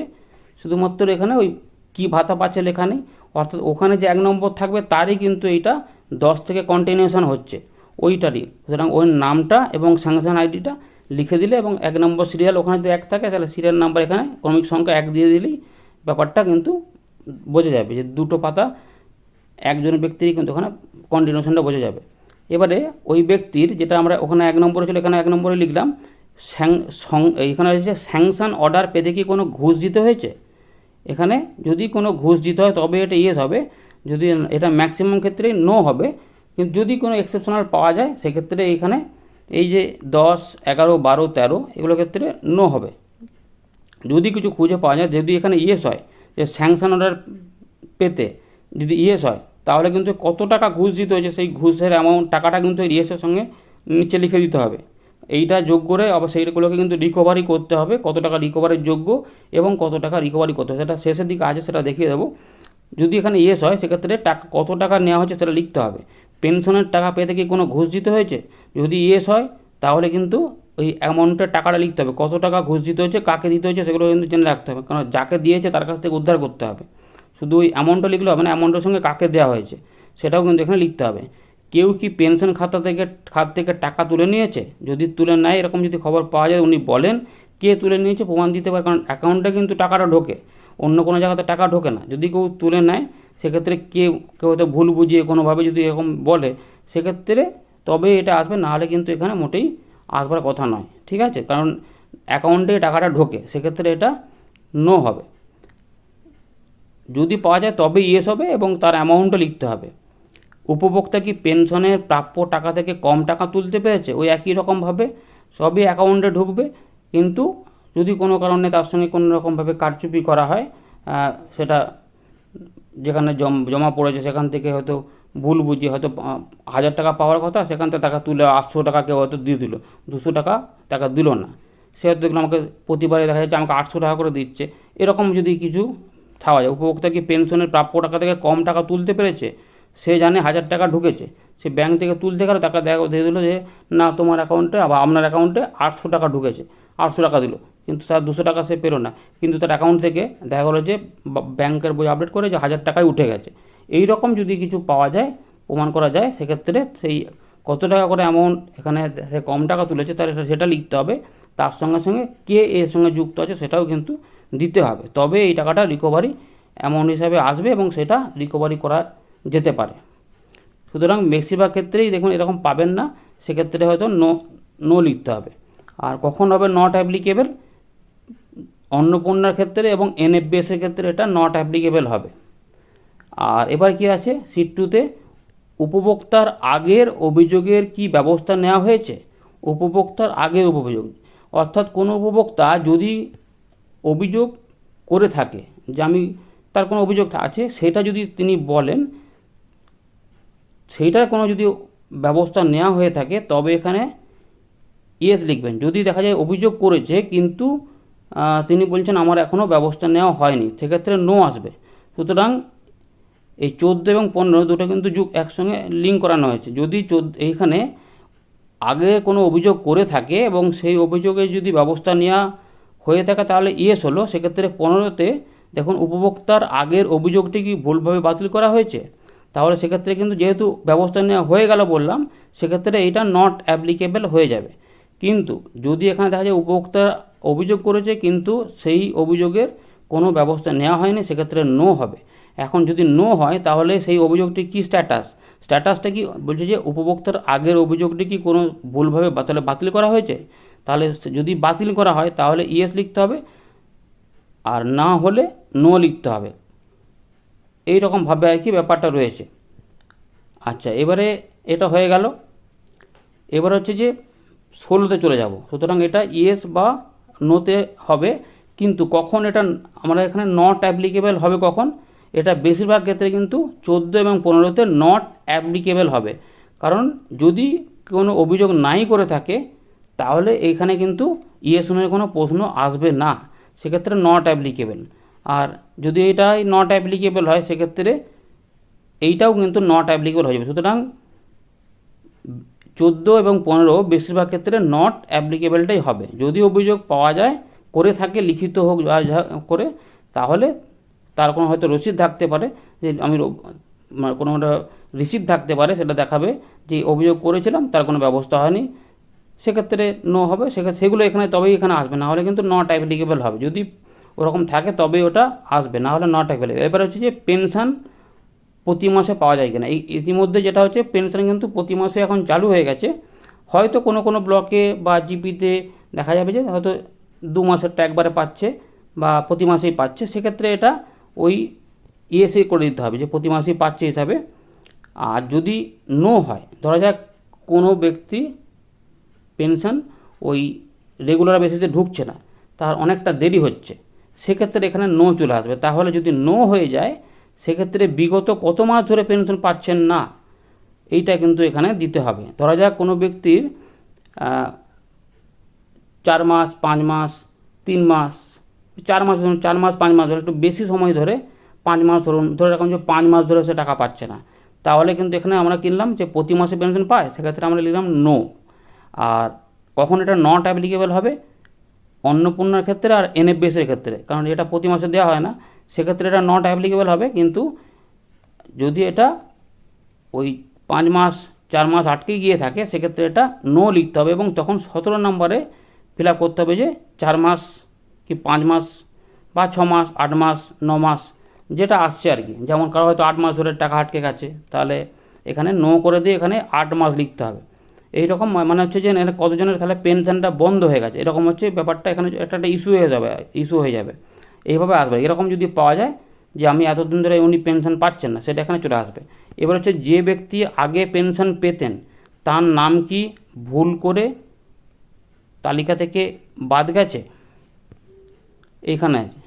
শুধুমাত্র এখানে ওই কী ভাতা পাচ্ছে লেখা নেই, অর্থাৎ ওখানে যে 1 নম্বর থাকবে তারই কিন্তু এইটা 10 থেকে কন্টিনিউশন হচ্ছে ওইটারই। সুতরাং ওই নামটা এবং স্যাংশন আইডিটা লিখে দিলে এবং 1 নম্বর সিরিয়াল ওখানে যদি 1 থাকে তাহলে সিরিয়াল নাম্বার এখানে ক্রমিক সংখ্যা 1 দিয়ে দিলেই ব্যাপারটা কিন্তু বোঝা যাবে যে দুটো পাতা একজন ব্যক্তিরই কিন্তু ওখানে কন্টিনিউশনটা বোঝা যাবে। এবারে ওই ব্যক্তির যেটা আমরা ওখানে 1 নম্বরে ছিল এখানে 1 নম্বরে লিখলাম, এইখানে হচ্ছে স্যাংশন অর্ডার পেতে কি কোনো ঘুষ দিতে হয়েছে। এখানে যদি কোনো ঘুষ দিতে হয় তবে এটা ইয়েস হবে, যদি এটা ম্যাক্সিমাম ক্ষেত্রেই নো হবে। কিন্তু যদি কোনো এক্সেপশনাল পাওয়া যায় সেক্ষেত্রে এইখানে এই যে 10, 11, 12, 13 এগুলোর ক্ষেত্রে নো হবে। যদি কিছু খুঁজে পাওয়া যায়, যদি এখানে ইয়েস হয় যে স্যাংশন অর্ডার পেতে যদি ইয়েস হয়, তাহলে কিন্তু কত টাকা ঘুষ দিতে হয়েছে সেই ঘুষের অ্যামাউন্ট টাকাটা কিন্তু ইয়েসের সঙ্গে নিচে লিখে দিতে হবে। এইটা যোগ করে আবার সেইগুলোকে কিন্তু রিকভারি করতে হবে, কত টাকা রিকভারির যোগ্য এবং কত টাকা রিকভারি করতে হবে সেটা শেষের দিকে আছে, সেটা দেখিয়ে দেবো। যদি এখানে ইয়েস হয় সেক্ষেত্রে টাকা কত টাকা নেওয়া হয়েছে সেটা লিখতে হবে। পেনশনের টাকা পেতে কি কোনো ঘুষ দিতে হয়েছে, যদি ইয়েস হয় তাহলে কিন্তু ওই অ্যামাউন্টের টাকাটা লিখতে হবে, কত টাকা ঘুষ দিতে হয়েছে, কাকে দিতে হয়েছে সেগুলো কিন্তু জেনে রাখতে হবে, কারণ যাকে দিয়েছে তার কাছ থেকে উদ্ধার করতে হবে। শুধু ওই অ্যামাউন্টটা লিখলে হবে না, অ্যামাউন্টের সঙ্গে কাকে দেওয়া হয়েছে সেটাও কিন্তু এখানে লিখতে হবে। কেউ কি পেনশন খাত থেকে টাকা তুলে নিয়েছে, যদি তুলে নেয় এরকম যদি খবর পাওয়া যায় উনি বলেন কে তুলে নিয়েছে প্রমাণ দিতে পারে, কারণ অ্যাকাউন্টে কিন্তু টাকাটা ঢোকে, অন্য কোনো জায়গাতে টাকা ঢোকে না। যদি কেউ তুলে নেয় সেক্ষেত্রে কেউ হয়তো ভুল বুঝিয়ে কোনোভাবে যদি এরকম বলে সেক্ষেত্রে তবে এটা আসবে, নাহলে কিন্তু এখানে মোটেই আসবার কথা নয়, ঠিক আছে, কারণ অ্যাকাউন্টে টাকাটা ঢোকে, সেক্ষেত্রে এটা নো হবে। যদি পাওয়া যায় তবে ইয়েস হবে এবং তার অ্যামাউন্টও লিখতে হবে। উপভোক্তা কি পেনশনের প্রাপ্য টাকা থেকে কম টাকা তুলতে পেরেছে, ওই একই রকমভাবে সবই অ্যাকাউন্টে ঢুকবে, কিন্তু যদি কোনো কারণে তার সঙ্গে কোনো রকমভাবে কারচুপি করা হয়, সেটা যেখানে জমা পড়েছে সেখান থেকে হয়তো ভুল বুঝিয়ে হয়তো 1000 টাকা পাওয়ার কথা সেখান থেকে টাকা তুলে 800 টাকা কেউ হয়তো দিয়ে দিল, 200 টাকা টাকা দিল না, সে হয়তো দেখলো আমাকে প্রতিবারে দেখা যাচ্ছে আমাকে 800 টাকা করে দিচ্ছে, এরকম যদি কিছু থাকা যায়। উপভোক্তা কি পেনশনের প্রাপ্য টাকা থেকে কম টাকা তুলতে পেরেছে, সে জানে 1000 টাকা ঢুকেছে, সে ব্যাংক থেকে তুলতে গেলে টাকা দিয়ে দিল যে না তোমার অ্যাকাউন্টে আবার আপনার অ্যাকাউন্টে 800 টাকা ঢুকেছে, 800 টাকা দিল, কিন্তু তার 200 টাকা সে পেলো না, কিন্তু তার অ্যাকাউন্ট থেকে দেখা গেলো যে ব্যাংকের বই আপডেট করে যে 1000 টাকায় উঠে গেছে। এই রকম যদি কিছু পাওয়া যায়, প্রমাণ করা যায়, সেক্ষেত্রে সেই কত টাকা করে অ্যামাউন্ট এখানে সে কম টাকা তুলেছে তাহলে সেটা লিখতে হবে, তার সঙ্গে সঙ্গে কে এর সঙ্গে যুক্ত আছে সেটাও কিন্তু দিতে হবে, তবে এই টাকাটা রিকভারি অ্যামাউন্ট হিসাবে আসবে এবং সেটা রিকভারি করা যেতে পারে। সুতরাং বেশিরভাগ ক্ষেত্রেই দেখুন এরকম পাবেন না, সেক্ষেত্রে হয়তো নো লিখতে হবে। আর কখন হবে নট অ্যাপ্লিকেবল, অন্নপূর্ণার ক্ষেত্রে এবং এনএফবিএসের ক্ষেত্রে এটা নট অ্যাপ্লিকেবল হবে। আর এবার কি আছে সিট 2তে, উপভোক্তার আগের অভিযোগের কি ব্যবস্থা নেওয়া হয়েছে। উপভোক্তার আগের অভিযোগ অর্থাৎ কোনো উপভোক্তা যদি অভিযোগ করে থাকে যে আমি তার কোনো অভিযোগ আছে, সেটা যদি তিনি বলেন সেইটার কোনো যদি ব্যবস্থা নেওয়া হয়ে থাকে তবে এখানে ইয়েস লিখবেন। যদি দেখা যায় অভিযোগ করেছে কিন্তু তিনি বলছেন আমার এখনও ব্যবস্থা নেওয়া হয়নি, সেক্ষেত্রে নো আসবে। সুতরাং এই 14 এবং 15 দুটো কিন্তু একসঙ্গে লিঙ্ক করানো হয়েছে। যদি এইখানে আগে কোনো অভিযোগ করে থাকে এবং সেই অভিযোগে যদি ব্যবস্থা নেওয়া হয়ে থাকে তাহলে ইয়েস হলো, সেক্ষেত্রে 15তে দেখুন উপভোক্তার আগের অভিযোগটি কি ভুলভাবে বাতিল করা হয়েছে, তাহলে সেক্ষেত্রে কিন্তু যেহেতু ব্যবস্থা নেওয়া হয়ে গেল বললাম, সেক্ষেত্রে এটা নট অ্যাপ্লিকেবল হয়ে যাবে। কিন্তু যদি এখানে দেখা যায় উপভোক্তা অভিযোগ করেছে কিন্তু সেই অভিযোগের কোনো ব্যবস্থা নেওয়া হয়নি, সেক্ষেত্রে নো হবে। এখন যদি নো হয় তাহলে সেই অভিযোগটি কি স্ট্যাটাসটা কি বলছে যে উপভোক্তার আগের অভিযোগটি কি কোনো ভুলভাবে বাতিল করা হয়েছে, তাহলে যদি বাতিল করা হয় তাহলে ইয়েস লিখতে হবে, আর না হলে নো লিখতে হবে। এই রকমভাবে আর কি ব্যাপারটা রয়েছে। আচ্ছা, এবারে এটা হয়ে গেল। এবার হচ্ছে যে 16তে চলে যাব। সুতরাং এটা ইয়েস বা নোতে হবে, কিন্তু কখন এটা আমরা এখানে নট অ্যাপ্লিকেবল হবে কখন, এটা বেশিরভাগ ক্ষেত্রে কিন্তু 14 এবং 15তে নট অ্যাপ্লিকেবল হবে, কারণ যদি কোনো অভিযোগ নাই করে থাকে তাহলে এইখানে কিন্তু ইয়েস নোর কোনো প্রশ্ন আসবে না, সেক্ষেত্রে নট অ্যাপ্লিকেবল। আর যদি এটাই নট অ্যাপ্লিকেবল হয় সেক্ষেত্রে এইটাও কিন্তু নট অ্যাপ্লিকেবল হয়ে যাবে। সুতরাং 14 এবং 15 বেশিরভাগ ক্ষেত্রে নট অ্যাপ্লিকেবলটাই হবে। যদি অভিযোগ পাওয়া যায় করে থাকে, লিখিত হোক যা করে, তাহলে তার কোনো হয়তো রসিদ থাকতে পারে, যে আমি কোনো একটা রিসিপ্ট থাকতে পারে, সেটা দেখাবে যে অভিযোগ করেছিলাম তার কোনো ব্যবস্থা হয়নি, সেক্ষেত্রে নো হবে। সেগুলো এখানে তবেই এখানে আসবে, না হলে কিন্তু নট অ্যাপ্লিকেবল হবে। যদি ওরকম থাকে তবেই ওটা আসবে, না হলে নট অ্যাপ্লিকেবল। এবার হচ্ছে যে পেনশন প্রতি মাসে পাওয়া যায় কিনা। এই ইতিমধ্যে যেটা হচ্ছে পেনশন কিন্তু প্রতি মাসে এখন চালু হয়ে গেছে, হয়তো কোনো কোনো ব্লকে বা জিপিতে দেখা যাবে যে হয়তো 2 মাসেরটা একবারে পাচ্ছে বা প্রতি মাসেই পাচ্ছে, সেক্ষেত্রে এটা ওই ইএসএ করে দিতে হবে যে প্রতি মাসেই পাচ্ছে হিসাবে। আর যদি নো হয়, ধরা যাক কোনো ব্যক্তি পেনশন ওই রেগুলার বেসিসে ঢুকছে না, তার অনেকটা দেরি হচ্ছে, সেক্ষেত্রে এখানে নো চলে আসবে। তাহলে যদি নো হয়ে যায় সেক্ষেত্রে বিগত কত মাস ধরে পেনশন পাচ্ছেন না, এইটা কিন্তু এখানে দিতে হবে। ধরা যাক কোনো ব্যক্তির 4 মাস, 5 মাস, 3 মাস, 4 মাস ধরুন, 4 মাস 5 মাস ধরে, একটু বেশি সময় ধরে 5 মাস ধরুন, ধরে রাখুন যে 5 মাস ধরে সে টাকা পাচ্ছে না, তাহলে কিন্তু এখানে আমরা কিনলাম যে প্রতি মাসে পেনশন পায়, সেক্ষেত্রে আমরা লিখলাম নো। আর কখন এটা নট অ্যাপ্লিকেবল হবে? অন্নপূর্ণার ক্ষেত্রে আর এনএফবিএসের ক্ষেত্রে, কারণ এটা প্রতি মাসে দেওয়া হয় না, সেক্ষেত্রে এটা নট অ্যাপ্লিকেবল হবে। কিন্তু যদি এটা ওই 5 মাস 4 মাস আটকে গিয়ে থাকে সেক্ষেত্রে এটা নো লিখতে হবে, এবং তখন 17 নম্বরে ফিল আপ করতে হবে যে 4 মাস কি 5 মাস বা 6 মাস, 8 মাস, 9 মাস, যেটা আসছে আর কি। যেমন কারো হয়তো 8 মাস ধরে টাকা আটকে গেছে, তাহলে এখানে নো করে দিয়ে এখানে 8 মাস লিখতে হবে। এইরকম মানে হচ্ছে যে কতজনের তাহলে পেনশনটা বন্ধ হয়ে গেছে, এরকম হচ্ছে ব্যাপারটা। এখানে একটা ইস্যু হয়ে যাবে, এইভাবে আসবে। এরকম যদি পাওয়া যায় যে আমি এতদিন ধরে উনি পেনশন পাচ্ছেন না, সেটা এখানে চলে আসবে। এবার হচ্ছে যে ব্যক্তি আগে পেনশন পেতেন তার নাম কি ভুল করে তালিকা থেকে বাদ গেছে, এইখানে আছে।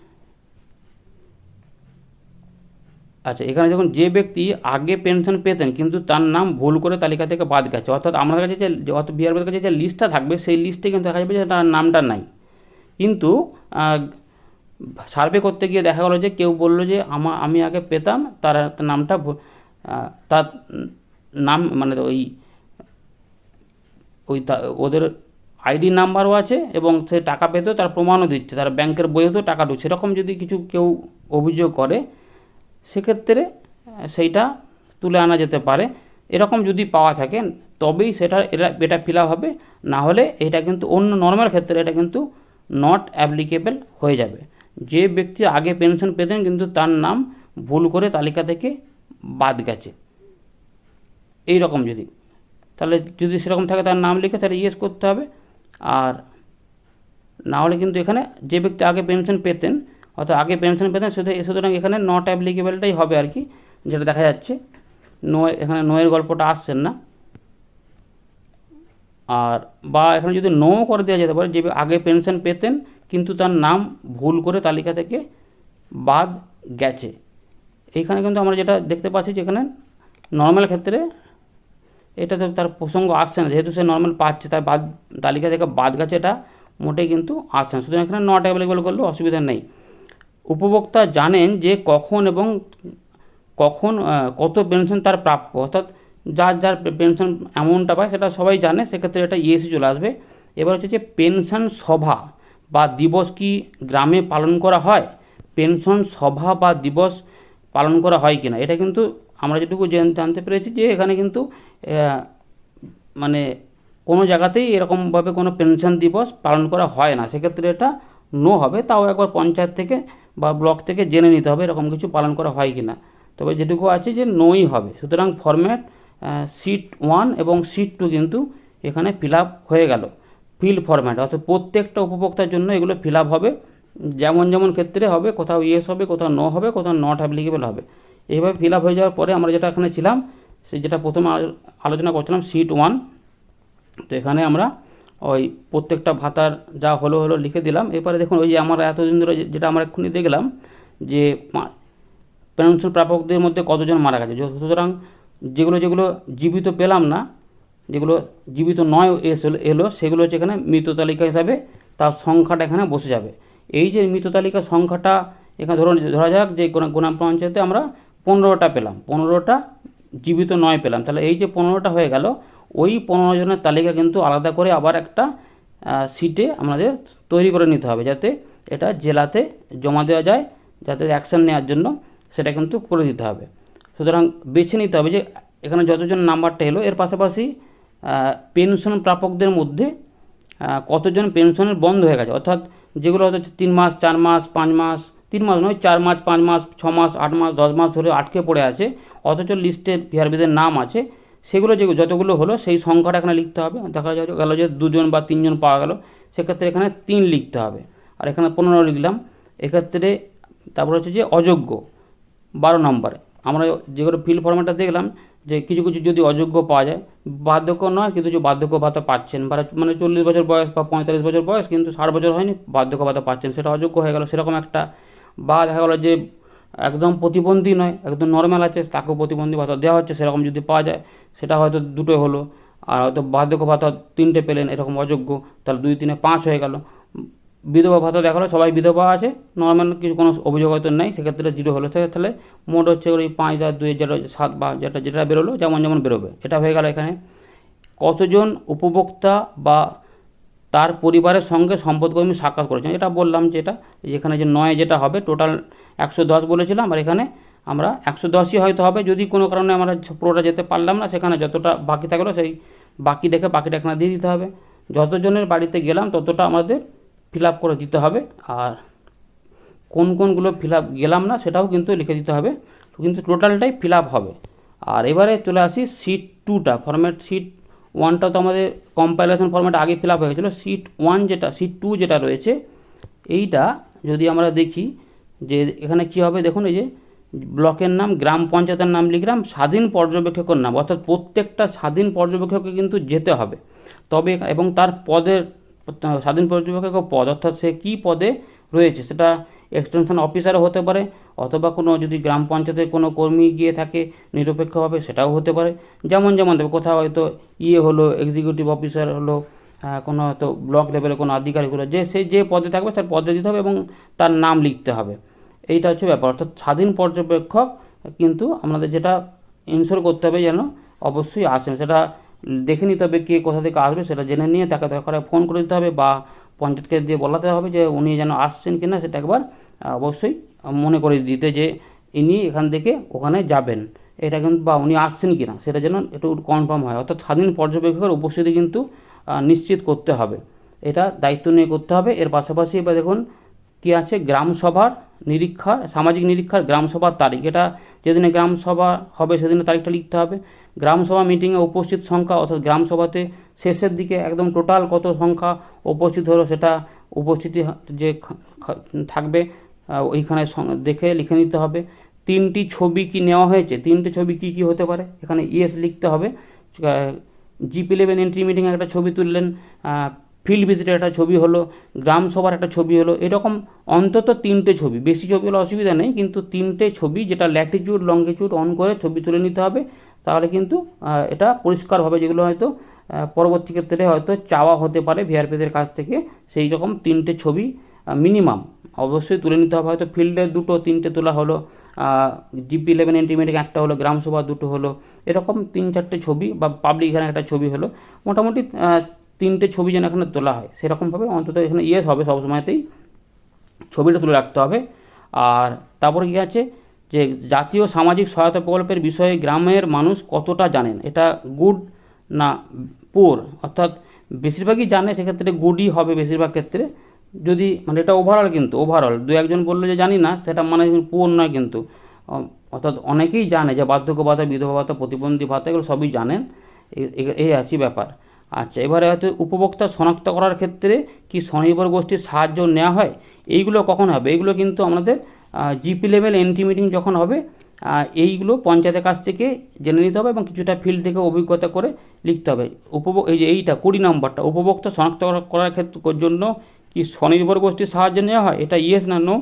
আচ্ছা, এখানে দেখুন যে ব্যক্তি আগে পেনশন পেতেন কিন্তু তার নাম ভুল করে তালিকা থেকে বাদ গেছে, অর্থাৎ আমাদের কাছে যে বিআরবির কাছে যে লিস্টটা থাকবে সেই লিস্টে কিন্তু দেখা যাবে যে তার নামটা নাই। কিন্তু সার্ভে করতে গিয়ে দেখা গেলো যে কেউ বললো যে আমি আগে পেতাম, তার নামটা তার নাম মানে ওদের আইডি নাম্বারও আছে এবং সে টাকা পেতেও তার প্রমাণও দিচ্ছে, তার ব্যাংকের বইয়েতেও টাকা ঢুকছে। এরকম যদি কিছু কেউ অভিযোগ করে সেক্ষেত্রে সেইটা তুলে আনা যেতে পারে। এরকম যদি পাওয়া থাকে তবেই এটা ফিল আপ হবে, না হলে এটা কিন্তু অন্য নর্মাল ক্ষেত্রে এটা কিন্তু নট অ্যাপ্লিকেবল হয়ে যাবে। যে ব্যক্তি আগে পেনশন পেতেন কিন্তু তার নাম ভুল করে তালিকা থেকে বাদ গেছে, এই রকম যদি, তাহলে যদি সেরকম থাকে তার নাম লিখে তাহলে ইয়েস করতে হবে। আর না হলে কিন্তু এখানে যে ব্যক্তি আগে পেনশন পেতেন, অর্থাৎ আগে পেনশন পেতেন, সুতরাং এখানে নট অ্যাপ্লিকেবলটাই হবে আর কি, যেটা দেখা যাচ্ছে। এখানে নোয়ের গল্পটা আসছেন না। আর বা এখানে যদি নো করে দেওয়া যেতে পারে যে আগে পেনশন পেতেন কিন্তু তার নাম ভুল করে তালিকা থেকে বাদ গেছে। এইখানে কিন্তু আমরা যেটা দেখতে পাচ্ছি যে এখানে নর্মাল ক্ষেত্রে এটা তো তার প্রসঙ্গ আসছে না, যেহেতু সে নর্মাল পাচ্ছে, তার তালিকা থেকে বাদ গেছে, এটা মোটেই কিন্তু আসছে না। সুতরাং এখানে নট অ্যাভেলেবল করলেও অসুবিধা নেই। উপভোক্তা জানেন যে কখন কত পেনশন তার প্রাপ্য, অর্থাৎ যার পেনশন অ্যামাউন্টটা পায় সেটা সবাই জানে, সেক্ষেত্রে এটা ইয়েসি চলে আসবে। এবার হচ্ছে যে পেনশন সভা বা দিবস কি গ্রামে পালন করা হয়, পেনশন সভা বা দিবস পালন করা হয় কিনা, এটা কিন্তু আমরা যেটুকু জানতে পেরেছি যে এখানে কিন্তু মানে কোনো জায়গাতেই এরকমভাবে কোনো পেনশন দিবস পালন করা হয় না, সেক্ষেত্রে এটা নো হবে। তাও একবার পঞ্চায়েত থেকে বা ব্লক থেকে জেনে নিতে হবে এরকম কিছু পালন করা হয় কিনা, তবে যেটুকু আছে যে নোই হবে। সুতরাং ফরম্যাট শিট 1 এবং শিট 2 কিন্তু এখানে ফিল আপ হয়ে গেল। ফিল ফরম্যাট অর্থাৎ প্রত্যেকটা উপভোক্তার জন্য এগুলো ফিল আপ হবে, যেমন যেমন ক্ষেত্রে হবে, কোথাও ইয়েস হবে, কোথাও নো হবে, কোথাও নট অ্যাপ্লিকেবল হবে। এইভাবে ফিল আপ হয়ে যাওয়ার পরে আমরা যেটা এখানে ছিলাম, যেটা প্রথমে আলোচনা করছিলাম শিট 1, তো এখানে আমরা ওই প্রত্যেকটা ভাতার যা হলো লিখে দিলাম। এরপরে দেখুন ওই যে আমরা এতদিন ধরে যেটা আমরা এক্ষুনি দেখলাম যে পেনশন প্রাপকদের মধ্যে কতজন মারা গেছে। সুতরাং যেগুলো জীবিত পেলাম না, যেগুলো জীবিত নয় এলো সেগুলো হচ্ছে এখানে মৃত তালিকা হিসাবে তার সংখ্যাটা এখানে বসে যাবে। এই যে মৃত তালিকার সংখ্যাটা এখানে ধরা যাক যে গ্রাম পঞ্চায়েতে আমরা 15টা পেলাম, 15টা জীবিত নয় পেলাম, তাহলে এই যে 15টা হয়ে গেল, ওই 15 জনের তালিকা কিন্তু আলাদা করে আবার একটা সিটে আমাদের তৈরি করে নিতে হবে, যাতে এটা জেলাতে জমা দেওয়া যায়, যাতে অ্যাকশন নেওয়ার জন্য সেটা কিন্তু করে দিতে হবে। সুতরাং বেছে নিতে হবে যে এখানে যতজন নাম্বারটা এলো, এর পাশাপাশি পেনশন প্রাপকদের মধ্যে কতজন পেনশনের বন্ধ হয়ে গেছে, অর্থাৎ যেগুলো হয়তো 3 মাস 4 মাস 5 মাস, 3 মাস নয় 4 মাস 5 মাস 6 মাস 8 মাস 10 মাস ধরে আটকে পড়ে আছে, অথচ লিস্টে বিআরবিদের নাম আছে, সেগুলো যতগুলো হলো সেই সংখ্যাটা এখানে লিখতে হবে। দেখা গেল যে 2 জন বা 3 জন পাওয়া গেল, সেক্ষেত্রে এখানে 3 লিখতে হবে, আর এখানে 15 লিখলাম। এক্ষেত্রে তারপর হচ্ছে যে অযোগ্য 12 নম্বরে আমরা যেগুলো ফিল ফরম্যাটটা দেখলাম যে কিছু কিছু যদি অযোগ্য পাওয়া যায়, বার্ধক্য নয় কিন্তু যে বার্ধক্য ভাতা পাচ্ছেন, মানে 40 বছর বয়স বা 45 বছর বয়স কিন্তু 60 বছর হয়নি, বার্ধক্য ভাতা পাচ্ছেন, সেটা অযোগ্য হয়ে গেল, সেরকম একটা। বা দেখা গেলো যে একদম প্রতিবন্ধী নয়, একদম নর্মাল আছে, তাকেও প্রতিবন্ধী ভাতা দেওয়া হচ্ছে, সেরকম যদি পাওয়া যায় সেটা হয়তো দুটো হলো। আর হয়তো বার্ধক্য ভাতা 3টে পেলেন, এরকম অযোগ্য, তাহলে 2 3 5 হয়ে গেল। বিধবা ভাতা দেখালো সবাই বিধবা আছে, নর্মাল কিছু কোনো অভিযোগ হয়তো নেই, সেক্ষেত্রে 0 হলো, সেক্ষেত্রে মোট হচ্ছে ওই 5 আর 2 যেটা 7 বা যেটা যেটা বেরোলো যেমন যেমন বেরোবে, এটা হয়ে গেল এখানে। কতজন উপভোক্তা বা তার পরিবারের সঙ্গে সম্পদকর্মী সাক্ষাৎ করেছেন, এটা বললাম যে এটা এখানে যে 9 যেটা হবে, টোটাল 110 বলেছিলাম, আর এখানে আমরা 110ই হয়তো হবে, যদি কোনো কারণে আমরা পুরোটা যেতে পারলাম না, সেখানে যতটা বাকি থাকলো সেই বাকি দেখে বাকিটা এখানে দিয়ে দিতে হবে। যতজনের বাড়িতে গেলাম ততটা আমাদের ফিল আপ করে দিতে হবে, আর কোন কোনগুলো ফিল আপ গেলাম না সেটাও কিন্তু লিখে দিতে হবে, কিন্তু টোটালটাই ফিল আপ হবে। আর এবারে চলে আসি শিট 2টা ফরম্যাট। শিট 1টা তো আমাদের কম্পাইলেশন ফরম্যাট আগে ফিল আপ হয়ে গেছিলো। শিট 2 যেটা রয়েছে, এইটা যদি আমরা দেখি যে এখানে কি হবে, দেখুন এই যে ব্লকের নাম, গ্রাম পঞ্চায়েতের নাম লিখলাম, স্বাধীন পর্যবেক্ষকের নাম, অর্থাৎ প্রত্যেকটা স্বাধীন পর্যবেক্ষককে কিন্তু যেতে হবে, তবে এবং তার পদের স্বাধীন পর্যবেক্ষক পদ, অর্থাৎ সে কী পদে রয়েছে, সেটা এক্সটেনশন অফিসারও হতে পারে, অথবা কোনো যদি গ্রাম পঞ্চায়েতের কোনো কর্মী গিয়ে থাকে নিরপেক্ষভাবে সেটাও হতে পারে, যেমন যেমন দেবে, কোথাও হয়তো হলো এক্সিকিউটিভ অফিসার হলো, কোনো হয়তো ব্লক লেভেলে কোনো আধিকারিক হলো, যে সে যে পদে থাকবে তার পদে দিতে হবে এবং তার নাম লিখতে হবে। এইটা হচ্ছে ব্যাপার, অর্থাৎ স্বাধীন পর্যবেক্ষক কিন্তু আমাদের যেটা ইনশোর করতে হবে যেন অবশ্যই আসেন, সেটা দেখে নিতে হবে কে কোথা থেকে আসবে, সেটা জেনে নিয়ে তাকে দরকার ফোন করে দিতে হবে বা পঞ্চায়েতকে দিয়ে বলাতে হবে যে উনি যেন আসছেন কিনা, সেটা একবার অবশ্যই মনে করে দিতে যে ইনি এখান থেকে ওখানে যাবেন, এটা কিন্তু, বা উনি আসছেন কিনা সেটা যেন একটু কনফার্ম হয়, অর্থাৎ স্বাধীন পর্যবেক্ষকের উপস্থিতি কিন্তু নিশ্চিত করতে হবে, এটা দায়িত্ব নিয়ে করতে হবে। এর পাশাপাশি এবার দেখুন কি আছে, গ্রামসভার নিরীক্ষার, সামাজিক নিরীক্ষার গ্রামসভার তারিখ, এটা যেদিনে গ্রামসভা হবে সেদিনে তারিখটা লিখতে হবে। গ্রামসভা মিটিংয়ে উপস্থিত সংখ্যা, অর্থাৎ গ্রামসভাতে শেষের দিকে একদম টোটাল কত সংখ্যা উপস্থিত হলো সেটা উপস্থিতি যে থাকবে ওইখানে দেখে লিখে নিতে হবে। 3টি ছবি কি নেওয়া হয়েছে, 3টে ছবি কি কি হতে পারে, এখানে ইয়েস লিখতে হবে। GP11 এন্ট্রি মিটিংয়ে একটা ছবি তুললেন, ফিল্ড ভিজিটের একটা ছবি হলো, গ্রাম সভার একটা ছবি হলো, এরকম অন্তত 3টে ছবি, বেশি ছবি হলে অসুবিধা নেই, কিন্তু 3টে ছবি যেটা ল্যাটিটিউড লংগিটিউড অন করে ছবি তুলে নিতে হবে, তাহলে কিন্তু এটা পরিষ্কারভাবে, যেগুলো হয়তো পরবর্তী ক্ষেত্রে হয়তো চাওয়া হতে পারে ভিআরপিদের কাছ থেকে, সেই রকম 3টে ছবি মিনিমাম অবশ্যই তুলে নিতে হবে। হয়তো ফিল্ডের 2 3টে তোলা হলো, GP11 এন্ট্রি মিটিং একটা হলো, গ্রাম সভা 2টো হলো, এরকম 3 4টে ছবি, বা পাবলিক এখানে একটা ছবি হলো, মোটামুটি 3টে ছবি যেন এখানে তোলা হয়, সেরকমভাবে অন্তত এখানে ইয়েস হবে, সবসময়তেই ছবিটা তুলে রাখতে হবে। আর তারপরে কী আছে যে জাতীয় সামাজিক সহায়তা প্রকল্পের বিষয়ে গ্রামের মানুষ কতটা জানেন, এটা গুড না পুয়ার, অর্থাৎ বেশিরভাগই জানে, সেক্ষেত্রে গুডই হবে বেশিরভাগ ক্ষেত্রে। যদি মানে এটা ওভারঅল, কিন্তু ওভারঅল 2-1জন বললো যে জানি না, সেটা মানে পুয়ার নয় কিন্তু, অর্থাৎ অনেকেই জানে যে বার্ধক্য ভাতা, বিধবা ভাতা, প্রতিবন্ধী ভাতা এগুলো সবই জানেন, এই আছে ব্যাপার। আচ্ছা, এবারে হয়তো উপভোক্তা শনাক্ত করার ক্ষেত্রে কি স্বনির্ভর গোষ্ঠীর সাহায্য নেওয়া হয়, এইগুলো কখন হবে, এইগুলো কিন্তু আমাদের GP11 এন্ট্রি মিটিং যখন হবে, এইগুলো পঞ্চায়েতের কাছ থেকে জেনে নিতে হবে এবং কিছুটা ফিল্ড থেকে অভিজ্ঞতা করে লিখতে হবে। এই যে এইটা 20 নম্বরটা, উপভোক্তা শনাক্ত করার ক্ষেত্রের জন্য কি স্বনির্ভর গোষ্ঠীর সাহায্য নেওয়া হয়, এটা ইয়েস না নো,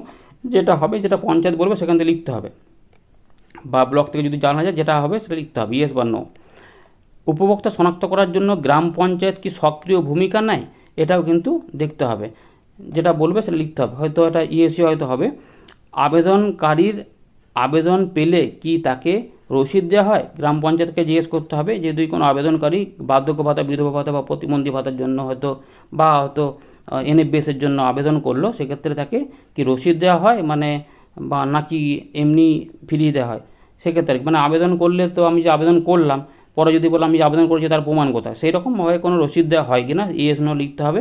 যেটা হবে, যেটা পঞ্চায়েত বলবে সেখান থেকে লিখতে হবে, বা ব্লক থেকে যদি জানা যায় যেটা হবে সেটা লিখতে হবে, ইয়েস বা নো। উপভোক্তা শনাক্ত করার জন্য গ্রাম পঞ্চায়েত কি সক্রিয় ভূমিকা নেয়, এটাও কিন্তু দেখতে হবে, যেটা বলবে সেটা লিখতে হবে, হয়তো এটা ইয়েসই হয়তো হবে। আবেদনকারীর আবেদন পেলে কি তাকে রসিদ দেওয়া হয়, গ্রাম পঞ্চায়েতকে জিজ্ঞেস করতে হবে যে যদি কোনো আবেদনকারী বার্ধক্য ভাতা, বিধবা ভাতা বা প্রতিবন্ধী ভাতার জন্য হয়তো, বা হয়তো NFBS-এর জন্য আবেদন করলো, সেক্ষেত্রে তাকে কি রসিদ দেওয়া হয়, মানে বা নাকি এমনি ফিরিয়ে দেওয়া হয়, সেক্ষেত্রে মানে আবেদন করলে তো আমি যে আবেদন করলাম, পরে যদি বললাম আমি যে আবেদন করেছি তার প্রমাণ কোথায়, সেই রকমভাবে কোনো রসিদ দেওয়া হয় কি না, ইয়েস নো লিখতে হবে।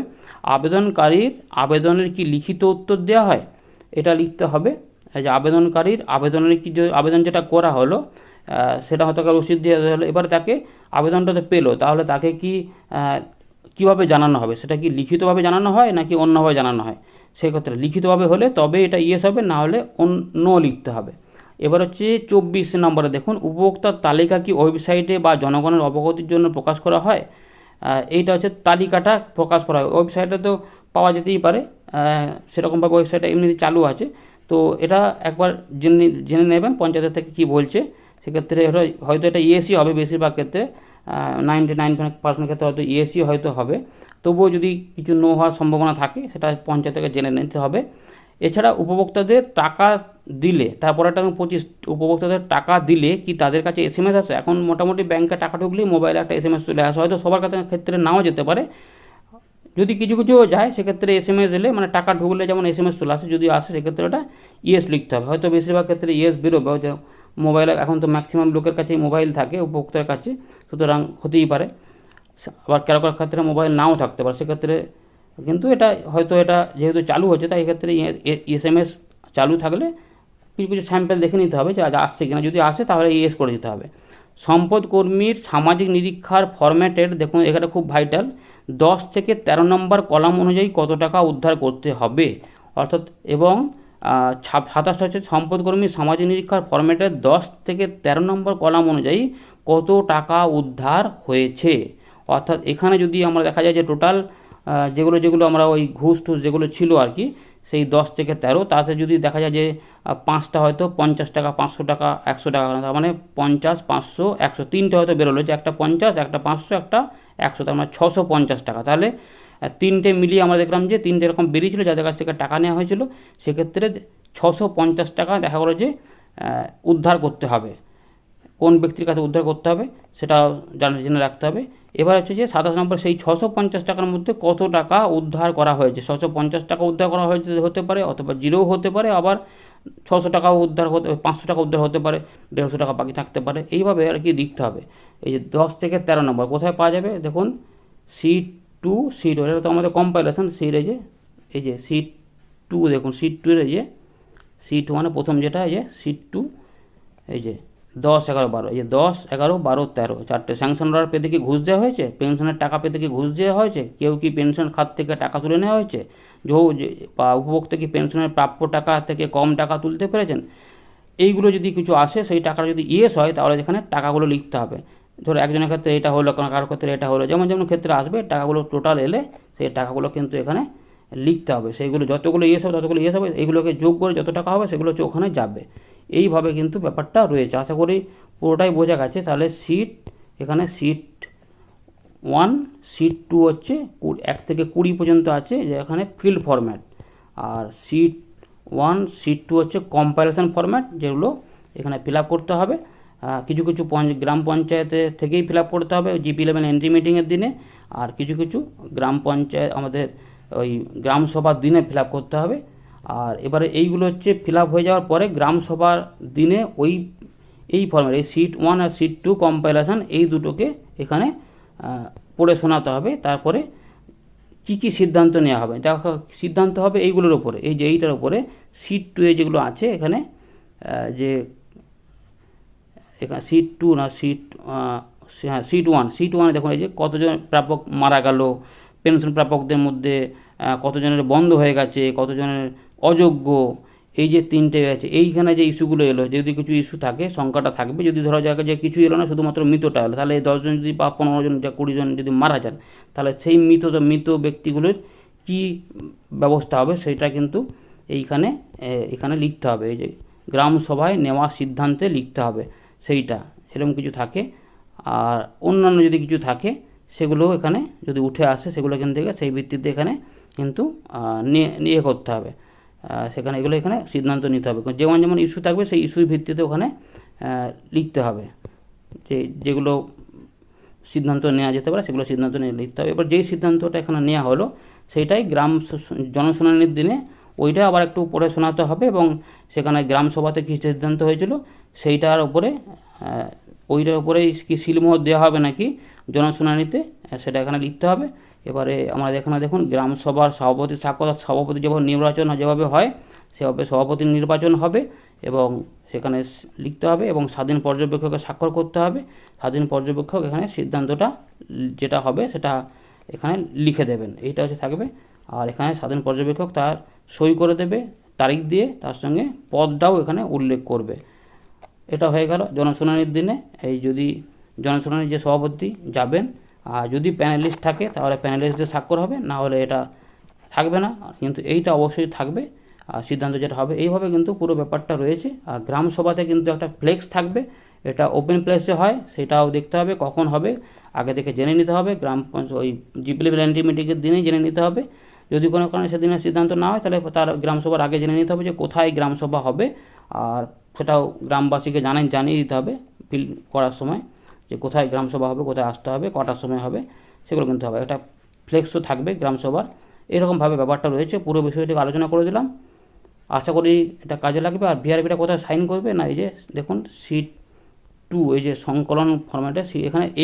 আবেদনকারীর আবেদনের কি লিখিত উত্তর দেওয়া হয়, এটা লিখতে হবে, যে আবেদনকারীর আবেদনের কি, যে আবেদন যেটা করা হলো সেটা হয়তো রসিদ দেওয়া হলো, এবারে তাকে আবেদনটা তো পেলো, তাহলে তাকে কি কীভাবে জানানো হবে, সেটা কি লিখিতভাবে জানানো হয় নাকি অন্যভাবে জানানো হয়, সেক্ষেত্রে লিখিতভাবে হলে তবে এটা ইয়েস হবে, না হলে নো লিখতে হবে। এবার হচ্ছে 24 নম্বরে দেখুন, উপভোক্তার তালিকা কি ওয়েবসাইটে বা জনগণের অবগতির জন্য প্রকাশ করা হয়? এইটা হচ্ছে তালিকাটা প্রকাশ করা হয়, ওয়েবসাইটে তো পাওয়া যেতেই পারে, সেরকমভাবে ওয়েবসাইটে এমনি চালু আছে। তো এটা একবার জেনে নেবেন পঞ্চায়েতের থেকে কি বলছে। সেক্ষেত্রে হয়তো এটা ইএসি হবে বেশিরভাগ ক্ষেত্রে, 99% ক্ষেত্রে হয়তো ইএসি হয়তো হবে। তবুও যদি কিছু নো হওয়ার সম্ভাবনা থাকে সেটা পঞ্চায়েত থেকে জেনে নিতে হবে। এছাড়া উপভোক্তাদের টাকা দিলে, তারপরে একটা 25, উপভোক্তাদের টাকা দিলে কি তাদের কাছে এসএমএস আসে? এখন মোটামুটি ব্যাংকে টাকা ঢুকলেই মোবাইলে একটা এসএমএস চলে আসে, হয়তো সবার কাছে ক্ষেত্রে নাও যেতে পারে, যদি কিছু কিছু যায় সেক্ষেত্রে এসএমএস এলে, মানে টাকা ঢুকলে যেমন এসএমএস চলে আসে, যদি আসে সেক্ষেত্রে ওটা ইয়েস লিখতে হবে। হয়তো বেশিরভাগ ক্ষেত্রে ইয়েস বেরোবে, হয়তো মোবাইলে এখন তো ম্যাক্সিমাম লোকের কাছেই মোবাইল থাকে উপভোক্তার কাছে, সুতরাং হতেই পারে। আবার কারো কারো ক্ষেত্রে মোবাইল নাও থাকতে পারে, সেক্ষেত্রে কিন্তু এটা হয়তো, এটা যেহেতু চালু হচ্ছে তাই এক্ষেত্রে এসএমএস চালু থাকলে কিছু কিছু স্যাম্পল দেখে নিতে হবে যে আজ আসছে কিনা, যদি আসে তাহলে ইয়েস করে দিতে হবে। সম্পদ কর্মীর সামাজিক নিরীক্ষার ফরম্যাটের দেখুন, এখানে খুব ভাইটাল, 10 থেকে 13 নম্বর কলাম অনুযায়ী কত টাকা উদ্ধার করতে হবে, অর্থাৎ এবং 27 হচ্ছে সম্পদ কর্মীর সামাজিক নিরীক্ষার ফরম্যাটের 10 থেকে 13 নম্বর কলাম অনুযায়ী কত টাকা উদ্ধার হয়েছে। অর্থাৎ এখানে যদি আমরা দেখা যায় যে টোটাল যেগুলো যেগুলো আমরা ওই ঘুষ টুস যেগুলো ছিল আর কি, সেই 10 থেকে 13, তাতে যদি দেখা যায় যে 5টা হয়তো 50 টাকা, 500 টাকা, 100 টাকা, তার মানে 50, 500, 100, তিনটে হয়তো বেরোলো, যে একটা 50, একটা 500, একটা 100, তার মানে 650 টাকা। তাহলে তিনটে মিলিয়ে আমরা দেখলাম যে তিনটে এরকম বেরিয়েছিল যাদের কাছ থেকে টাকা নেওয়া হয়েছিল, সেক্ষেত্রে 650 টাকা দেখা গেলো যে উদ্ধার করতে হবে। কোন ব্যক্তির কাছে উদ্ধার করতে হবে সেটাও জেনে রাখতে হবে। এবার হচ্ছে যে 27 নম্বর, সেই 650 টাকার মধ্যে কত টাকা উদ্ধার করা হয়েছে। 650 টাকা উদ্ধার করা হয়েছে হতে পারে, অথবা জিরোও হতে পারে, আবার 600 টাকাও উদ্ধার হতে, 500 টাকা উদ্ধার হতে পারে, 150 টাকা বাকি থাকতে পারে, এইভাবে আর কি লিখতে হবে। এই যে 10 থেকে 13 নম্বর কোথায় পাওয়া যাবে দেখুন, C2, এটা তো আমাদের কম্পাইলেশন সিট, এই যে C2 দেখুন, C2 এর এই যে C2 মানে প্রথম যেটা, এই যে C2, এই যে 10, 11, 12, এই যে 10, 11, 12, 13, চারটে স্যাংশন অর্ডার পেতে কি ঘুষ দেওয়া হয়েছে, পেনশনের টাকা পেতে কি ঘুষ দেওয়া হয়েছে, কেউ কি পেনশন খাত থেকে টাকা তুলে নেওয়া হয়েছে, বা উপভোক্তা কি পেনশনের প্রাপ্য টাকা থেকে কম টাকা তুলতে পেরেছেন, এইগুলো যদি কিছু আসে, সেই টাকাটা যদি ইয়েস হয় তাহলে যেখানে টাকাগুলো লিখতে হবে। ধরো একজনের ক্ষেত্রে এটা হলো, কারোর ক্ষেত্রে এটা হলো, যেমন যেমন ক্ষেত্রে আসবে টাকাগুলো টোটাল এলে সেই টাকাগুলো কিন্তু এখানে লিখতে হবে। সেইগুলো যতগুলো ইয়েস হবে ততগুলো ইয়েস হবে, এইগুলোকে যোগ করে যত টাকা হবে সেগুলো হচ্ছে ওখানে যাবে। এইভাবে কিন্তু ব্যাপারটা রয়েছে, আশা করি পুরোটাই বোঝা গেছে। তাহলে এখানে সিট 1, সিট 2 হচ্ছে 1 থেকে 20 পর্যন্ত আছে, যে এখানে ফিল্ড ফরম্যাট, আর সিট 1, সিট 2 হচ্ছে কম্পাইলেশন ফরম্যাট, যেগুলো এখানে ফিল আপ করতে হবে। কিছু কিছু গ্রাম পঞ্চায়েতে থেকেই ফিল আপ করতে হবে GP11 এন্ট্রি মিটিংয়ের দিনে, আর কিছু কিছু গ্রাম পঞ্চায়েত আমাদের ওই গ্রাম সভার দিনে ফিল আপ করতে হবে। আর এবারে এইগুলো হচ্ছে ফিল আপ হয়ে যাওয়ার পরে গ্রাম সভার দিনে এই ফর্মেট, এই সিট 1 আর সিট 2 কম্পাইলেশন, এই দুটোকে এখানে পড়ে শোনাতে হবে। তারপরে কি কি সিদ্ধান্ত নেওয়া হবে, এটা সিদ্ধান্ত হবে এইগুলোর ওপরে, এই যে এইটার ওপরে সিট 2 এ যেগুলো আছে এখানে, যে এখানে সিট 2 না সিট 1 দেখুন, এই যে কতজন প্রাপক মারা গেল, পেনশন প্রাপকদের মধ্যে কতজনের বন্ধ হয়ে গেছে, কতজনের অযোগ্য, এই যে তিনটে আছে। এইখানে যে ইস্যুগুলো এলো, যদি কিছু ইস্যু থাকে সংখ্যাটা থাকবে, যদি ধরা যাক যে কিছু এলো না, শুধুমাত্র মৃতটা এলো, তাহলে এই 10 জন যদি বা 15 জন, 20 জন যদি মারা যান, তাহলে সেই মৃত ব্যক্তিগুলোর কি ব্যবস্থা হবে সেটা কিন্তু এখানে লিখতে হবে। এই যে গ্রাম সভায় নেওয়া সিদ্ধান্তে লিখতে হবে সেইটা, এরকম কিছু থাকে। আর অন্যান্য যদি কিছু থাকে সেগুলো এখানে যদি উঠে আসে, সেগুলো এখান থেকে সেই ভিত্তিতে এখানে কিন্তু নিয়ে করতে হবে, সেখানে এগুলো এখানে সিদ্ধান্ত নিতে হবে। যেমন যেমন ইস্যু থাকবে সেই ইস্যুর ভিত্তিতে ওখানে লিখতে হবে, যেগুলো সিদ্ধান্ত নেওয়া যেতে পারে সেগুলো সিদ্ধান্ত নিয়ে লিখতে হবে। এবার যেই সিদ্ধান্তটা এখানে নেওয়া হলো সেইটাই জনশুনানির দিনে ওইটা আবার একটু পড়ে শোনাতে হবে, এবং সেখানে গ্রাম সভাতে কী সিদ্ধান্ত হয়েছিল সেইটার ওপরে, ওইটার উপরেই কি সিলমোহর দেওয়া হবে নাকি জনশুনানিতে, সেটা এখানে লিখতে হবে। এবারে আমাদের এখানে দেখুন, গ্রাম সভার সভাপতি সভাপতি যেভাবে নির্বাচন যেভাবে হয় সেভাবে সভাপতির নির্বাচন হবে, এবং সেখানে লিখতে হবে, এবং স্বাধীন পর্যবেক্ষককে স্বাক্ষর করতে হবে। স্বাধীন পর্যবেক্ষক এখানে সিদ্ধান্তটা যেটা হবে সেটা এখানে লিখে দেবেন, এইটা হচ্ছে থাকবে। আর এখানে স্বাধীন পর্যবেক্ষক তার সই করে দেবে তারিখ দিয়ে, তার সঙ্গে পদটাও এখানে উল্লেখ করবে। এটা হয়ে গেল জনশুনানির দিনে। এই যদি জনশুনানির যে সভাপতি যাবেন, আর যদি প্যানেলিস্ট থাকে তাহলে প্যানেলিস্টদের স্বাক্ষর হবে, না হলে এটা থাকবে না, কিন্তু এইটা অবশ্যই থাকবে। আর সিদ্ধান্ত যেটা হবে এইভাবে কিন্তু পুরো ব্যাপারটা রয়েছে। আর গ্রাম সভাতে কিন্তু একটা ফ্লেক্স থাকবে, এটা ওপেন প্লেসে হয়, সেটাও দেখতে হবে কখন হবে, আগে থেকে জেনে নিতে হবে। ওই জিপিএল ভ্যালেন্টি মিটিংয়ের দিনেই জেনে নিতে হবে। যদি কোনো কারণে সেদিনে সিদ্ধান্ত না হয় তাহলে তার গ্রামসভার আগে জেনে নিতে হবে যে কোথায় গ্রামসভা হবে, আর সেটাও গ্রামবাসীকে জানিয়ে দিতে হবে ফিল করার সময় যে কোথায় গ্রামসভা হবে, কোথায় আসতে হবে, কটার সময় হবে, সেগুলো কিন্তু হবে। একটা ফ্লেক্সও থাকবে গ্রামসভার। এরকমভাবে ব্যাপারটা রয়েছে, পুরো বিষয়টিকে আলোচনা করে দিলাম। আশা করি এটা কাজে লাগবে। আর ভিআরপিটা কোথায় সাইন করবে, না এই যে দেখুন C2, এই যে সংকলন ফরম্যাটে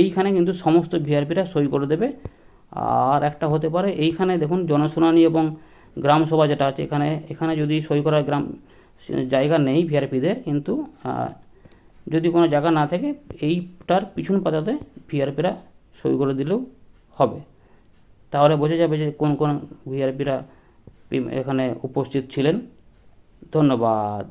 এইখানে কিন্তু সমস্ত ভিআরপিটা সই করে দেবে। আর একটা হতে পারে এইখানে দেখুন জনশুনানি এবং গ্রামসভা যেটা আছে, এখানে যদি সই করার জায়গা নেই ভিআরপিদের, কিন্তু যদি কোনো জায়গা না থাকে এইটার পিছন পাতাতে ভিআরপিরা সই করে দিলেও হবে। তাহলে বোঝা যাবে যে কোন কোন ভিআরপিরা এখানে উপস্থিত ছিলেন। ধন্যবাদ।